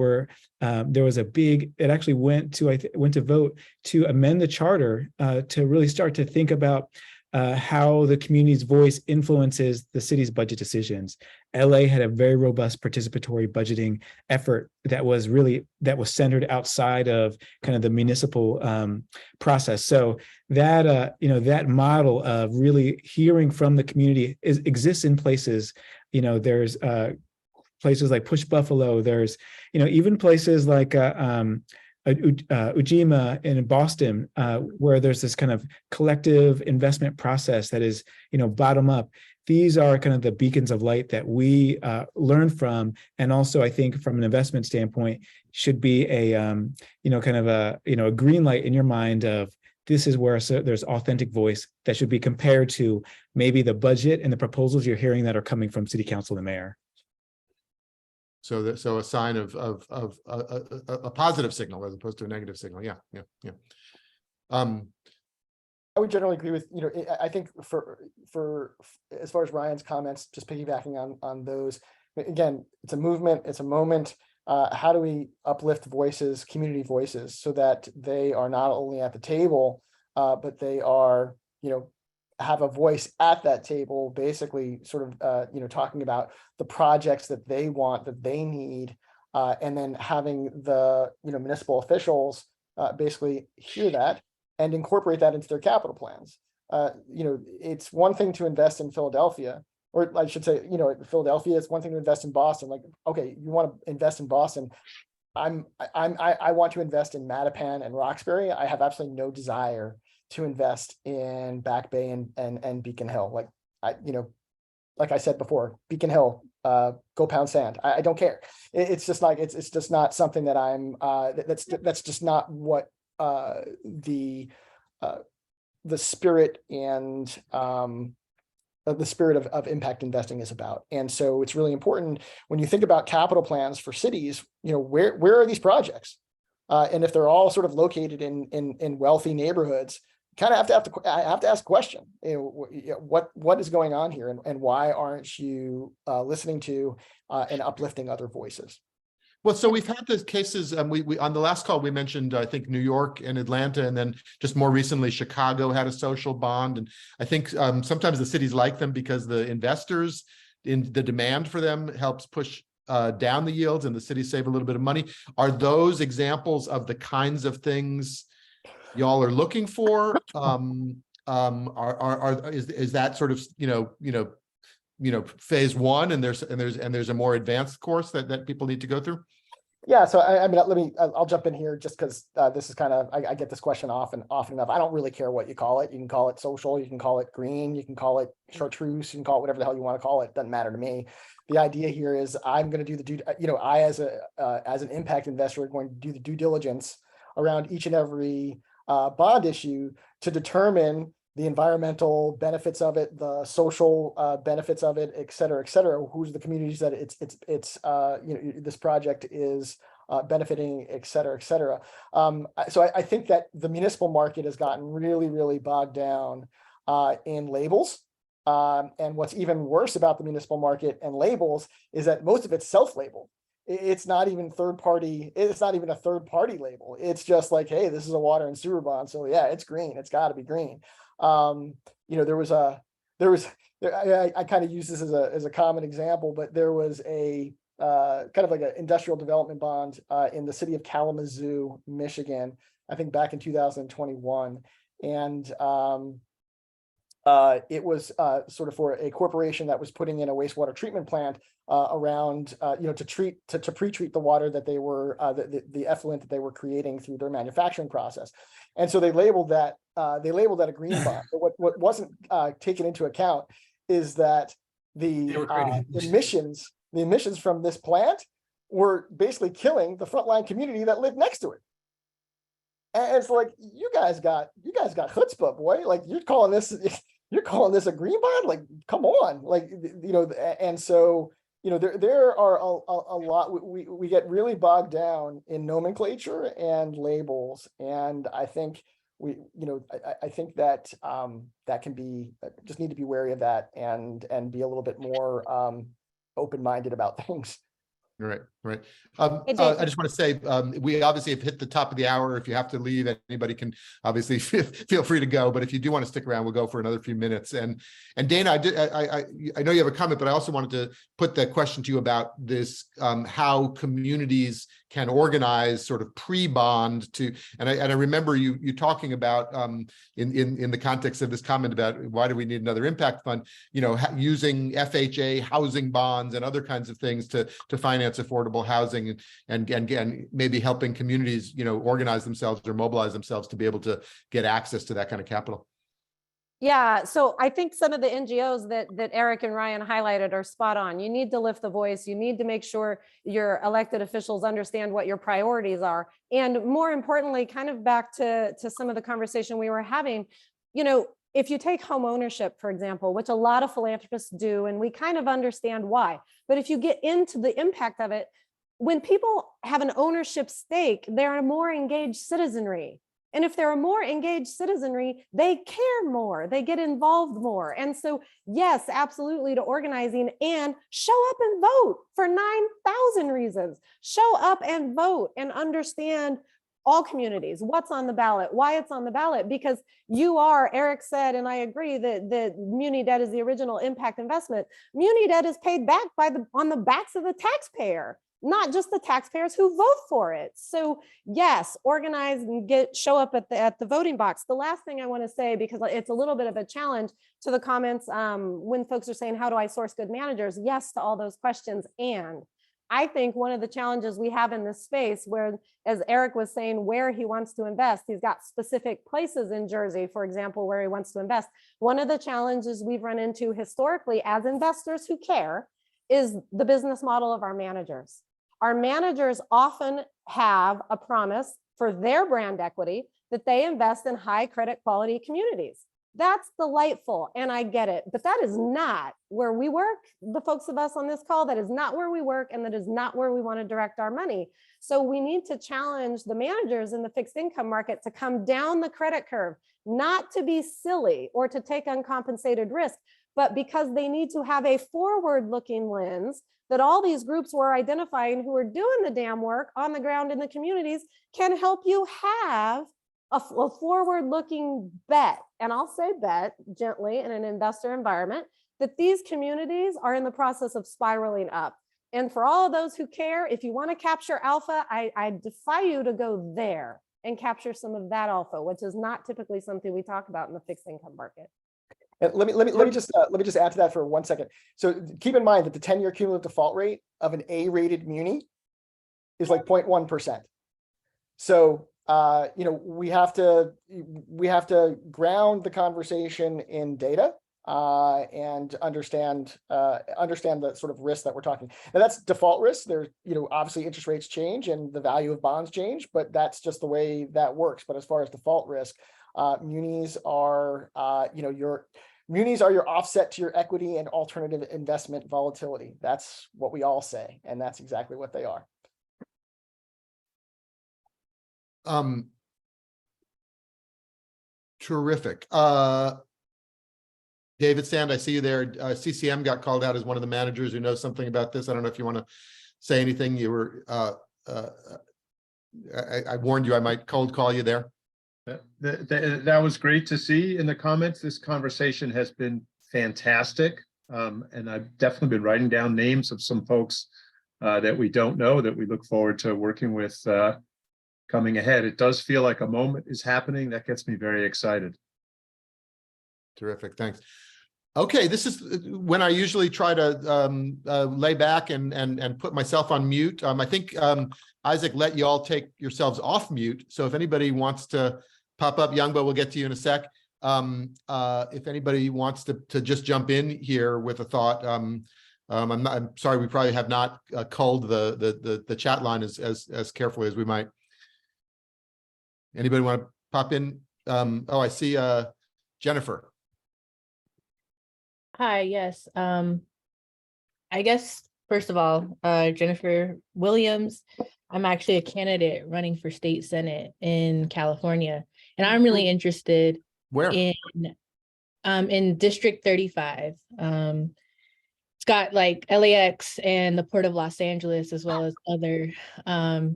was a big, it actually went to vote to amend the charter to really start to think about how the community's voice influences the city's budget decisions. LA had a very robust participatory budgeting effort that was centered outside of kind of the municipal process. So that that model of really hearing from the community exists in places. There's places like Push Buffalo. There's, even places like Ujima in Boston, where there's this kind of collective investment process that is, bottom up. These are kind of the beacons of light that we learn from, and also I think from an investment standpoint should be a kind of a green light in your mind of this is where there's authentic voice that should be compared to maybe the budget and the proposals you're hearing that are coming from city council and mayor. So a sign of a positive signal as opposed to a negative signal. Yeah. I would generally agree with, I think for as far as Ryan's comments, just piggybacking on those, again, it's a movement, it's a moment. How do we uplift voices, community voices, so that they are not only at the table, but they are, have a voice at that table, basically sort of, talking about the projects that they want, that they need, and then having the, municipal officials basically hear that and incorporate that into their capital plans. It's one thing to invest in Philadelphia, or I should say, Philadelphia. It's one thing to invest in Boston. Like, okay, you want to invest in Boston. I want to invest in Mattapan and Roxbury. I have absolutely no desire to invest in Back Bay and Beacon Hill. Like I said before, Beacon Hill, go pound sand. I don't care. It's just like it's just not something that I'm. That's just not what the spirit and the spirit of impact investing is about. And so it's really important when you think about capital plans for cities, where are these projects? And if they're all sort of located in wealthy neighborhoods, kind of have to ask a question, what is going on here, and why aren't you listening to and uplifting other voices? Well, so we've had the cases, we on the last call, we mentioned, I think, New York and Atlanta, and then just more recently, Chicago had a social bond. And I think sometimes the cities like them because the investors, in the demand for them helps push down the yields, and the cities save a little bit of money. Are those examples of the kinds of things y'all are looking for? Is that sort of, phase one, and there's a more advanced course that people need to go through? Yeah, so I mean, I'll jump in here just because this is kind of, I get this question often enough. I don't really care what you call it. You can call it social, you can call it green, you can call it chartreuse, you can call it whatever the hell you want to call it. Doesn't matter to me. The idea here is I'm going to do I as an impact investor are going to do the due diligence around each and every bond issue to determine the environmental benefits of it, the social benefits of it, et cetera, who's the communities that this project is benefiting, et cetera. So I think that the municipal market has gotten really, really bogged down in labels. And what's even worse about the municipal market and labels is that most of it's self-labeled. It's not even third party. It's not even a third party label. It's just like, hey, this is a water and sewer bond. So yeah, it's green. It's got to be green. I kind of use this as a common example, but there was a kind of like an industrial development bond in the city of Kalamazoo, Michigan, I think back in 2021. And it was sort of for a corporation that was putting in a wastewater treatment plant around, to pre-treat the water that they were, the effluent that they were creating through their manufacturing process. And so they labeled that a green bond. But what wasn't taken into account is that the emissions from this plant were basically killing the frontline community that lived next to it. And it's like, you guys got chutzpah, boy. Like, you're calling this a green bond? Like, come on. Like, and so, there are a lot, we get really bogged down in nomenclature and labels. And I think I think that that can be, just need to be wary of that and be a little bit more open-minded about things. Right. Hey, Dave. I just want to say, we obviously have hit the top of the hour. If you have to leave, anybody can obviously feel free to go. But if you do want to stick around, we'll go for another few minutes. And Dana, I know you have a comment, but I also wanted to put the question to you about this, how communities can organize sort of pre-bond to, and I remember you talking about in the context of this comment about why do we need another impact fund, using FHA housing bonds and other kinds of things to finance affordable housing and maybe helping communities, organize themselves or mobilize themselves to be able to get access to that kind of capital. Yeah, so I think some of the NGOs that Eric and Ryan highlighted are spot on. You need to lift the voice. You need to make sure your elected officials understand what your priorities are. And more importantly, kind of back to some of the conversation we were having, if you take home ownership, for example, which a lot of philanthropists do, and we kind of understand why, but if you get into the impact of it, when people have an ownership stake, they're a more engaged citizenry. And if they're a more engaged citizenry, they care more, they get involved more. And so, yes, absolutely to organizing, and show up and vote for 9,000 reasons. Show up and vote and understand all communities, what's on the ballot, why it's on the ballot, because Eric said, and I agree that muni debt is the original impact investment. Muni debt is paid back on the backs of the taxpayer, not just the taxpayers who vote for it. So yes, organize and show up at the voting box. The last thing I want to say, because it's a little bit of a challenge to the comments when folks are saying, how do I source good managers? Yes, to all those questions. And I think one of the challenges we have in this space where, as Eric was saying, where he wants to invest, he's got specific places in Jersey, for example, where he wants to invest. One of the challenges we've run into historically as investors who care is the business model of our managers. Our managers often have a promise for their brand equity that they invest in high credit quality communities. That's delightful, and I get it, but that is not where we work. The folks of us on this call, that is not where we work, and that is not where we want to direct our money. So we need to challenge the managers in the fixed income market to come down the credit curve, not to be silly or to take uncompensated risk, but because they need to have a forward-looking lens that all these groups we're identifying who are doing the damn work on the ground in the communities can help you have a forward-looking bet, and I'll say bet gently in an investor environment, that these communities are in the process of spiraling up. And for all of those who care, if you want to capture alpha, I defy you to go there and capture some of that alpha, which is not typically something we talk about in the fixed income market. And let me just add to that for 1 second. So keep in mind that the 10-year cumulative default rate of an A-rated muni is like 0.1%. So we have to ground the conversation in data and understand the sort of risk that we're talking. And that's default risk. There's obviously interest rates change and the value of bonds change, but that's just the way that works. But as far as default risk, munis are your offset to your equity and alternative investment volatility. That's what we all say, and that's exactly what they are. Terrific. David Sand, I see you there. CCM got called out as one of the managers who knows something about this. I don't know if you want to say anything. You were I warned you I might cold call you there. That was great to see in the comments. This conversation has been fantastic. And I've definitely been writing down names of some folks that we don't know that we look forward to working with coming ahead. It does feel like a moment is happening. That gets me very excited. Terrific. Thanks. Okay, this is when I usually try to lay back and put myself on mute. I think Isaac let you all take yourselves off mute. So if anybody wants to pop up, Youngbo, we'll get to you in a sec. If anybody wants to just jump in here with a thought, I'm sorry, we probably have not culled the chat line as carefully as we might. Anybody want to pop in? Oh, I see Jennifer. Hi, yes. I guess, first of all, Jennifer Williams, I'm actually a candidate running for state senate in California, and I'm really interested Where? in District 35. got like LAX and the Port of Los Angeles, as well as other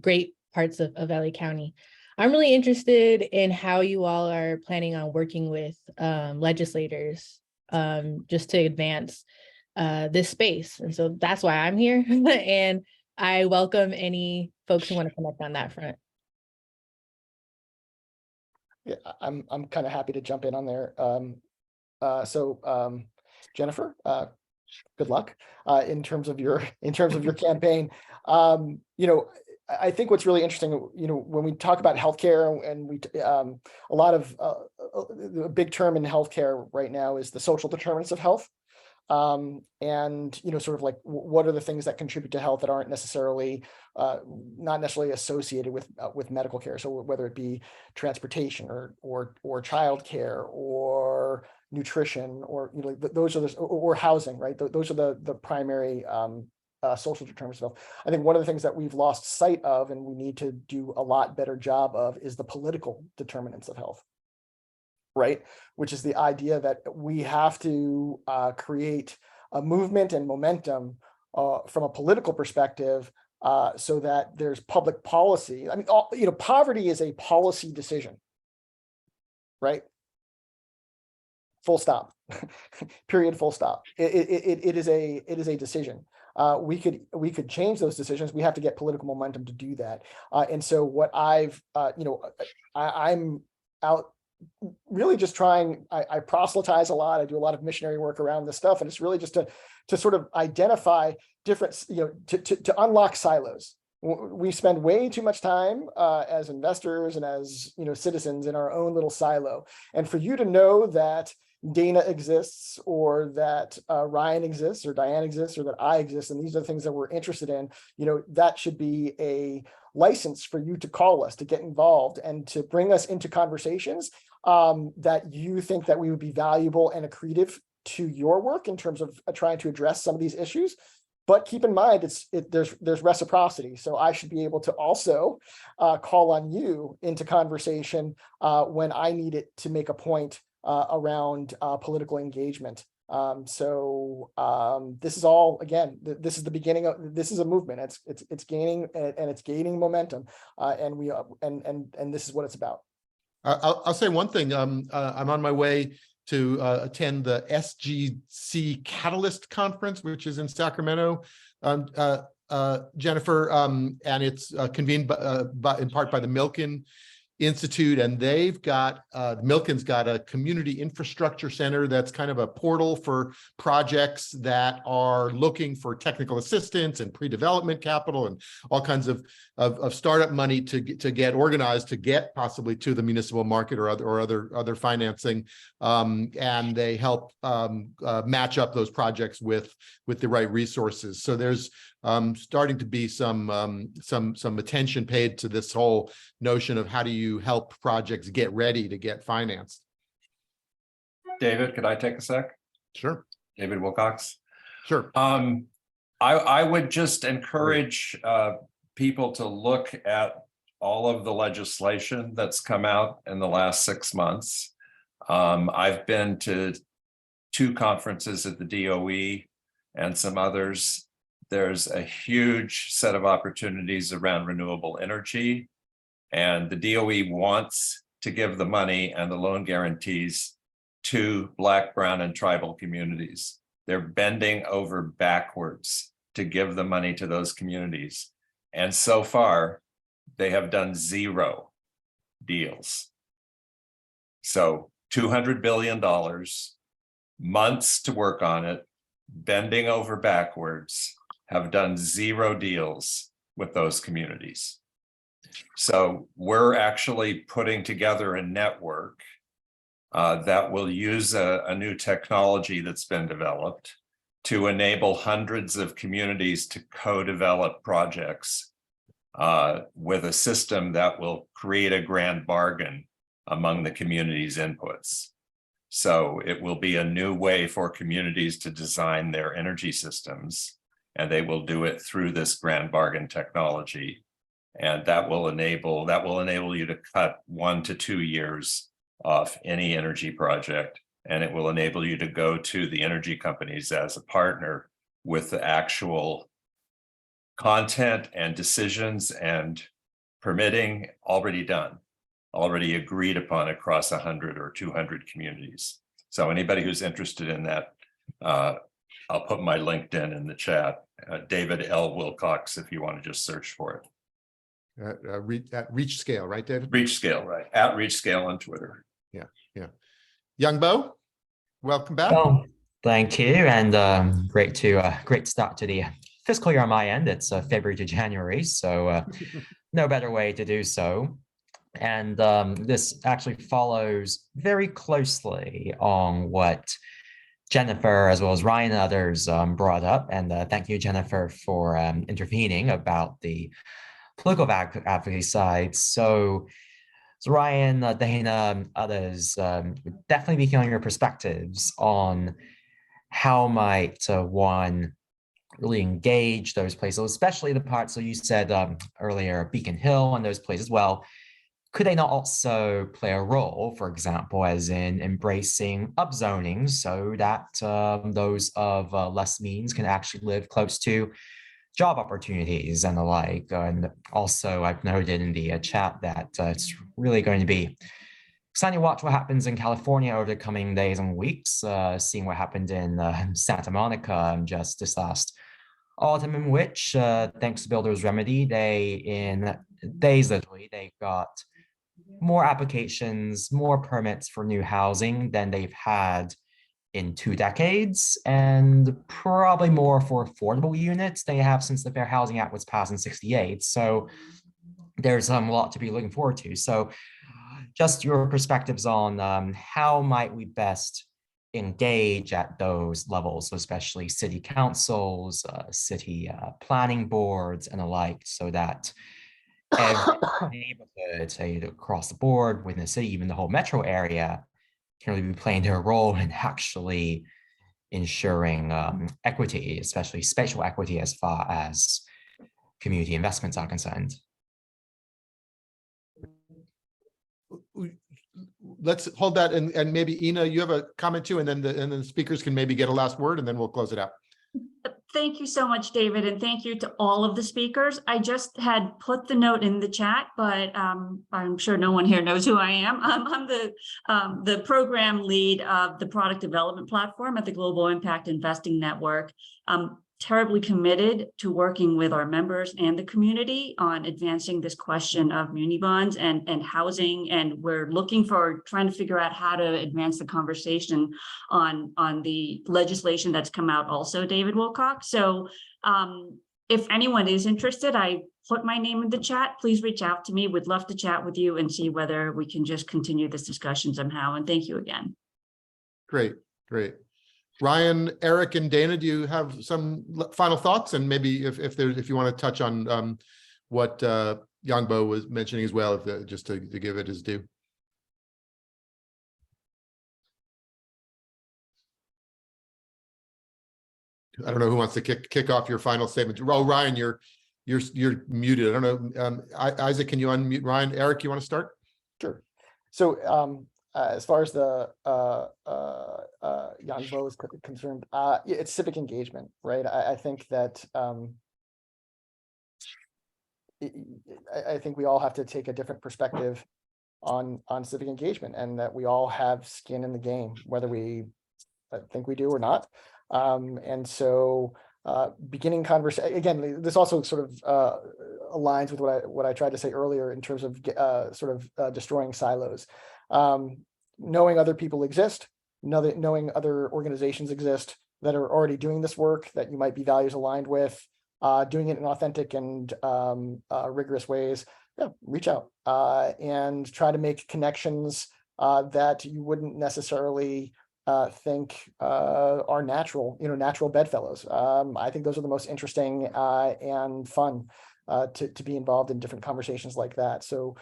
great parts of LA County. I'm really interested in how you all are planning on working with legislators just to advance this space. And so that's why I'm here. And I welcome any folks who want to connect on that front. Yeah, I'm kind of happy to jump in on there. Jennifer, good luck in terms of your campaign. I think what's really interesting, when we talk about healthcare, and a lot of a big term in healthcare right now is the social determinants of health. Sort of like, what are the things that contribute to health that aren't necessarily not necessarily associated with medical care? So whether it be transportation or childcare or nutrition, or those are or housing, right? Those are the primary social determinants of health. I think one of the things that we've lost sight of, and we need to do a lot better job of, is the political determinants of health. Right, which is the idea that we have to create a movement and momentum from a political perspective, so that there's public policy. I mean, poverty is a policy decision, right? Full stop. Period. Full stop. It is a decision. We could change those decisions. We have to get political momentum to do that. And so what I'm out really just trying, I proselytize a lot. I do a lot of missionary work around this stuff. And it's really just to sort of identify different, to unlock silos. We spend way too much time as investors and as, citizens in our own little silo. And for you to know that Dana exists, or that Ryan exists, or Diane exists, or that I exist, and these are the things that we're interested in, that should be a license for you to call us, to get involved, and to bring us into conversations that you think that we would be valuable and accretive to your work in terms of trying to address some of these issues. But keep in mind, there's reciprocity. So I should be able to also call on you into conversation when I need it to make a point around political engagement. This is all, again, this is the beginning of, this is a movement. It's gaining, and it's gaining momentum, and this is what it's about. I'll say one thing. I'm on my way to attend the SGC Catalyst Conference, which is in Sacramento, Jennifer, and it's convened in part by the Milken Institute, and they've got Milken's got a community infrastructure center that's kind of a portal for projects that are looking for technical assistance and pre-development capital and all kinds of startup money to get organized, to get possibly to the municipal market or other financing, and they help match up those projects with the right resources. So there's starting to be some attention paid to this whole notion of how do you help projects get ready to get financed. David, could I take a sec? Sure. David Wilcox. Sure. I would just encourage people to look at all of the legislation that's come out in the last 6 months. I've been to 2 conferences at the DOE and some others. There's a huge set of opportunities around renewable energy, and the DOE wants to give the money and the loan guarantees to Black, Brown, and tribal communities. They're bending over backwards to give the money to those communities. And so far, they have done 0 deals. So $200 billion, months to work on it, bending over backwards, have done 0 deals with those communities. So we're actually putting together a network that will use a new technology that's been developed to enable hundreds of communities to co-develop projects with a system that will create a grand bargain among the community's inputs. So it will be a new way for communities to design their energy systems, and they will do it through this grand bargain technology. And that will enable you to cut 1 to 2 years off any energy project. And it will enable you to go to the energy companies as a partner with the actual content and decisions and permitting already done, already agreed upon across 100 or 200 communities. So anybody who's interested in that, I'll put my LinkedIn in the chat, David L. Wilcox, if you want to just search for it. At Reach Scale, right, David? Reach Scale, right? At Reach Scale on Twitter. Yeah. Young Bo, welcome back. Well, thank you, and great start to the fiscal year on my end. It's February to January, so no better way to do so. And this actually follows very closely on what Jennifer, as well as Ryan and others brought up. And thank you, Jennifer, for intervening about the political advocacy side. So Ryan, Dana, others, would definitely be hearing your perspectives on how might one really engage those places, especially the parts, so you said earlier, Beacon Hill and those places. Well, could they not also play a role, for example, as in embracing upzoning so that those of less means can actually live close to job opportunities and the like? And also, I've noted in the chat that it's really going to be exciting to watch what happens in California over the coming days and weeks, seeing what happened in Santa Monica just this last autumn, in which, thanks to Builders Remedy, they, in days literally, they got more applications, more permits for new housing than they've had in 2 decades, and probably more for affordable units than they have since the Fair Housing Act was passed in '68. So there's a lot to be looking forward to. So just your perspectives on how might we best engage at those levels, especially city councils, city planning boards and the like, so that every neighborhood, say across the board within the city, even the whole metro area, can really be playing their role in actually ensuring equity, especially spatial equity as far as community investments are concerned. Let's hold that, and maybe Ina, you have a comment too, and then the speakers can maybe get a last word, and then we'll close it out. Thank you so much, David, and thank you to all of the speakers. I just had put the note in the chat, but I'm sure no one here knows who I am. I'm the program lead of the product development platform at the Global Impact Investing Network. I'm terribly committed to working with our members and the community on advancing this question of muni bonds and housing, and we're trying to figure out how to advance the conversation on the legislation that's come out also, David Wilcox. So if anyone is interested, I put my name in the chat. Please reach out to me. We'd love to chat with you and see whether we can just continue this discussion somehow. And thank you again. Great. Ryan, Eric, and Dana, do you have some final thoughts? And maybe if you want to touch on what Yangbo was mentioning as well, just to give it his due. I don't know who wants to kick off your final statement. Oh, Ryan, you're muted. I don't know. Isaac, can you unmute Ryan? Eric, you want to start? Sure. So as far as the Yangbo is concerned, it's civic engagement, right? I think that I think we all have to take a different perspective on civic engagement, and that we all have skin in the game, whether we think we do or not. And so beginning conversation, again, this also sort of aligns with what I tried to say earlier in terms of destroying silos. Knowing other people exist, knowing other organizations exist that are already doing this work that you might be values aligned with, doing it in authentic and rigorous ways. Yeah, reach out and try to make connections that you wouldn't necessarily think are natural bedfellows. I think those are the most interesting and fun to be involved in different conversations like that. So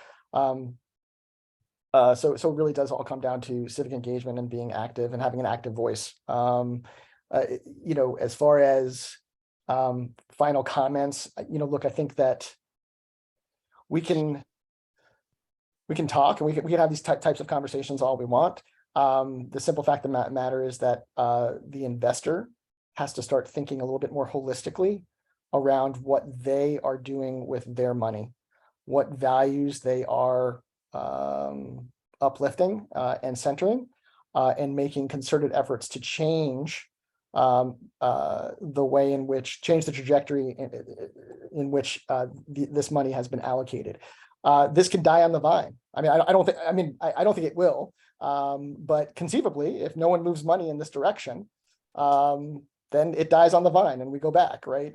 so it really does all come down to civic engagement and being active and having an active voice. As far as final comments, look, I think that we can talk and we can have these types of conversations all we want. The simple fact of the matter is that the investor has to start thinking a little bit more holistically around what they are doing with their money, what values they are uplifting and centering, and making concerted efforts to change the way in which, change the trajectory in which this money has been allocated. This can die on the vine. I mean, I don't think it will. But conceivably, if no one moves money in this direction, then it dies on the vine and we go back, right?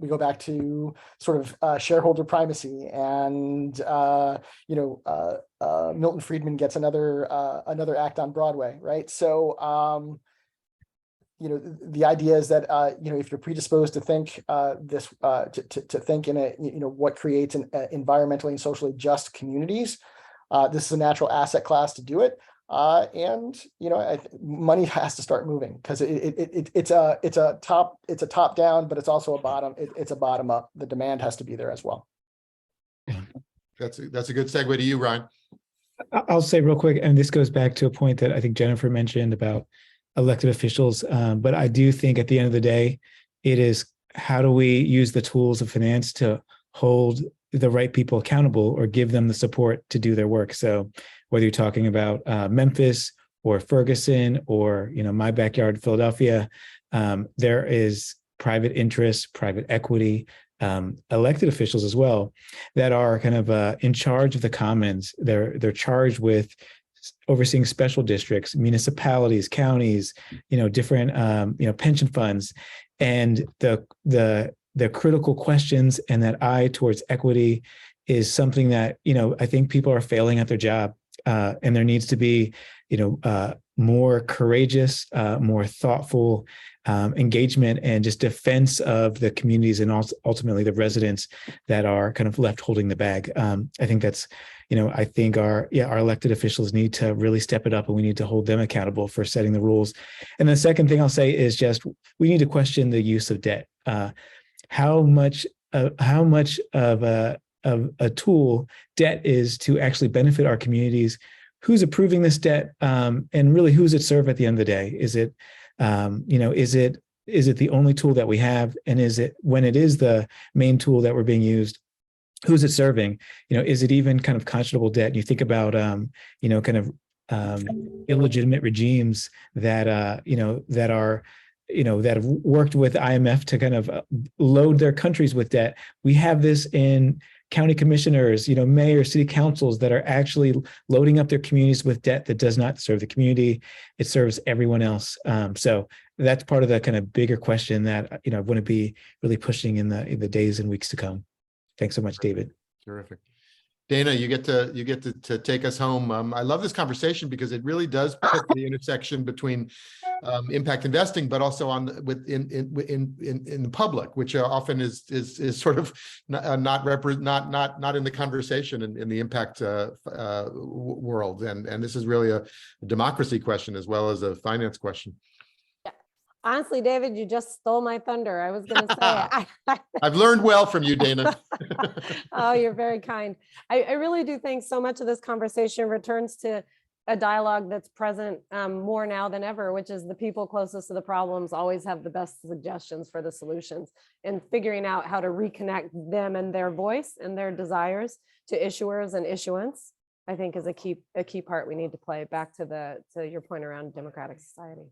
We go back to sort of shareholder primacy, and Milton Friedman gets another act on Broadway, right? So the idea is that if you're predisposed to think to think in a what creates an environmentally and socially just communities, this is a natural asset class to do it. And money has to start moving, because it's a top down, but it's also it's a bottom up. The demand has to be there as well. That's a good segue to you, Ryan. I'll say real quick, and this goes back to a point that I think Jennifer mentioned about elected officials. But I do think at the end of the day, it is, how do we use the tools of finance to hold the right people accountable or give them the support to do their work? So whether you're talking about Memphis or Ferguson or my backyard, Philadelphia, there is private interest, private equity, elected officials as well that are kind of in charge of the commons. They're charged with overseeing special districts, municipalities, counties, different pension funds, and the critical questions and that eye towards equity is something that I think people are failing at their job. And there needs to be, more courageous, more thoughtful engagement and just defense of the communities and also ultimately the residents that are kind of left holding the bag. I think that's, I think our elected officials need to really step it up, and we need to hold them accountable for setting the rules. And the second thing I'll say is just, we need to question the use of debt. How much of a tool debt is to actually benefit our communities, who's approving this debt, and really who's it serve at the end of the day? Is it, is it the only tool that we have? And is it, when it is the main tool that we're being used, who's it serving? Is it even kind of conscionable debt? And you think about, kind of illegitimate regimes that, that are, that have worked with IMF to kind of load their countries with debt. We have this in county commissioners, mayors, city councils that are actually loading up their communities with debt that does not serve the community. It serves everyone else. So that's part of the kind of bigger question that, I want to be really pushing in the days and weeks to come. Thanks so much, David. Terrific. Dana, you get to take us home. I love this conversation because it really does put the intersection between impact investing, but also in the public, which often is sort of not in the conversation in the impact world. And this is really a democracy question as well as a finance question. Honestly, David, you just stole my thunder. I was going to say, I've learned well from you, Dana. Oh, you're very kind. I really do think so much of this conversation returns to a dialogue that's present more now than ever, which is the people closest to the problems always have the best suggestions for the solutions, and figuring out how to reconnect them and their voice and their desires to issuers and issuance, I think is a key part we need to play, back to your point around democratic society.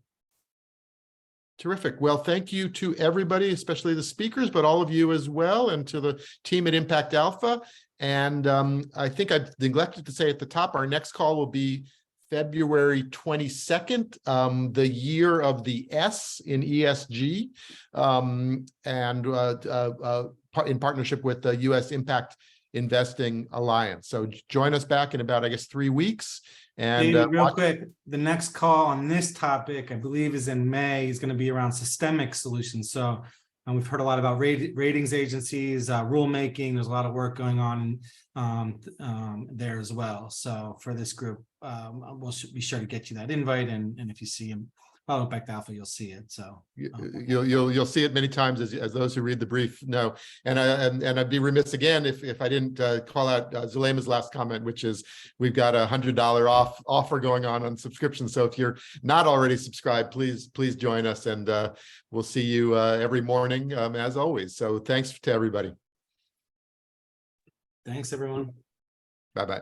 Terrific. Well, thank you to everybody, especially the speakers, but all of you as well, and to the team at ImpactAlpha. And I think I neglected to say at the top, our next call will be February 22nd, the year of the S in ESG, and in partnership with the U.S. Impact Investing Alliance. So join us back in about, I guess, 3 weeks. And David, real quick, the next call on this topic, I believe, is in May, is going to be around systemic solutions. So we've heard a lot about ratings agencies, rulemaking. There's a lot of work going on there as well. So for this group, we'll be sure to get you that invite. And if you see follow ImpactAlpha, you'll see it. So You'll see it many times as those who read the brief know. And I'd be remiss again if I didn't call out Zulema's last comment, which is we've got $100 offer going on subscription. So if you're not already subscribed, please join us, and we'll see you every morning as always. So thanks to everybody. thanks, everyone. Bye-bye.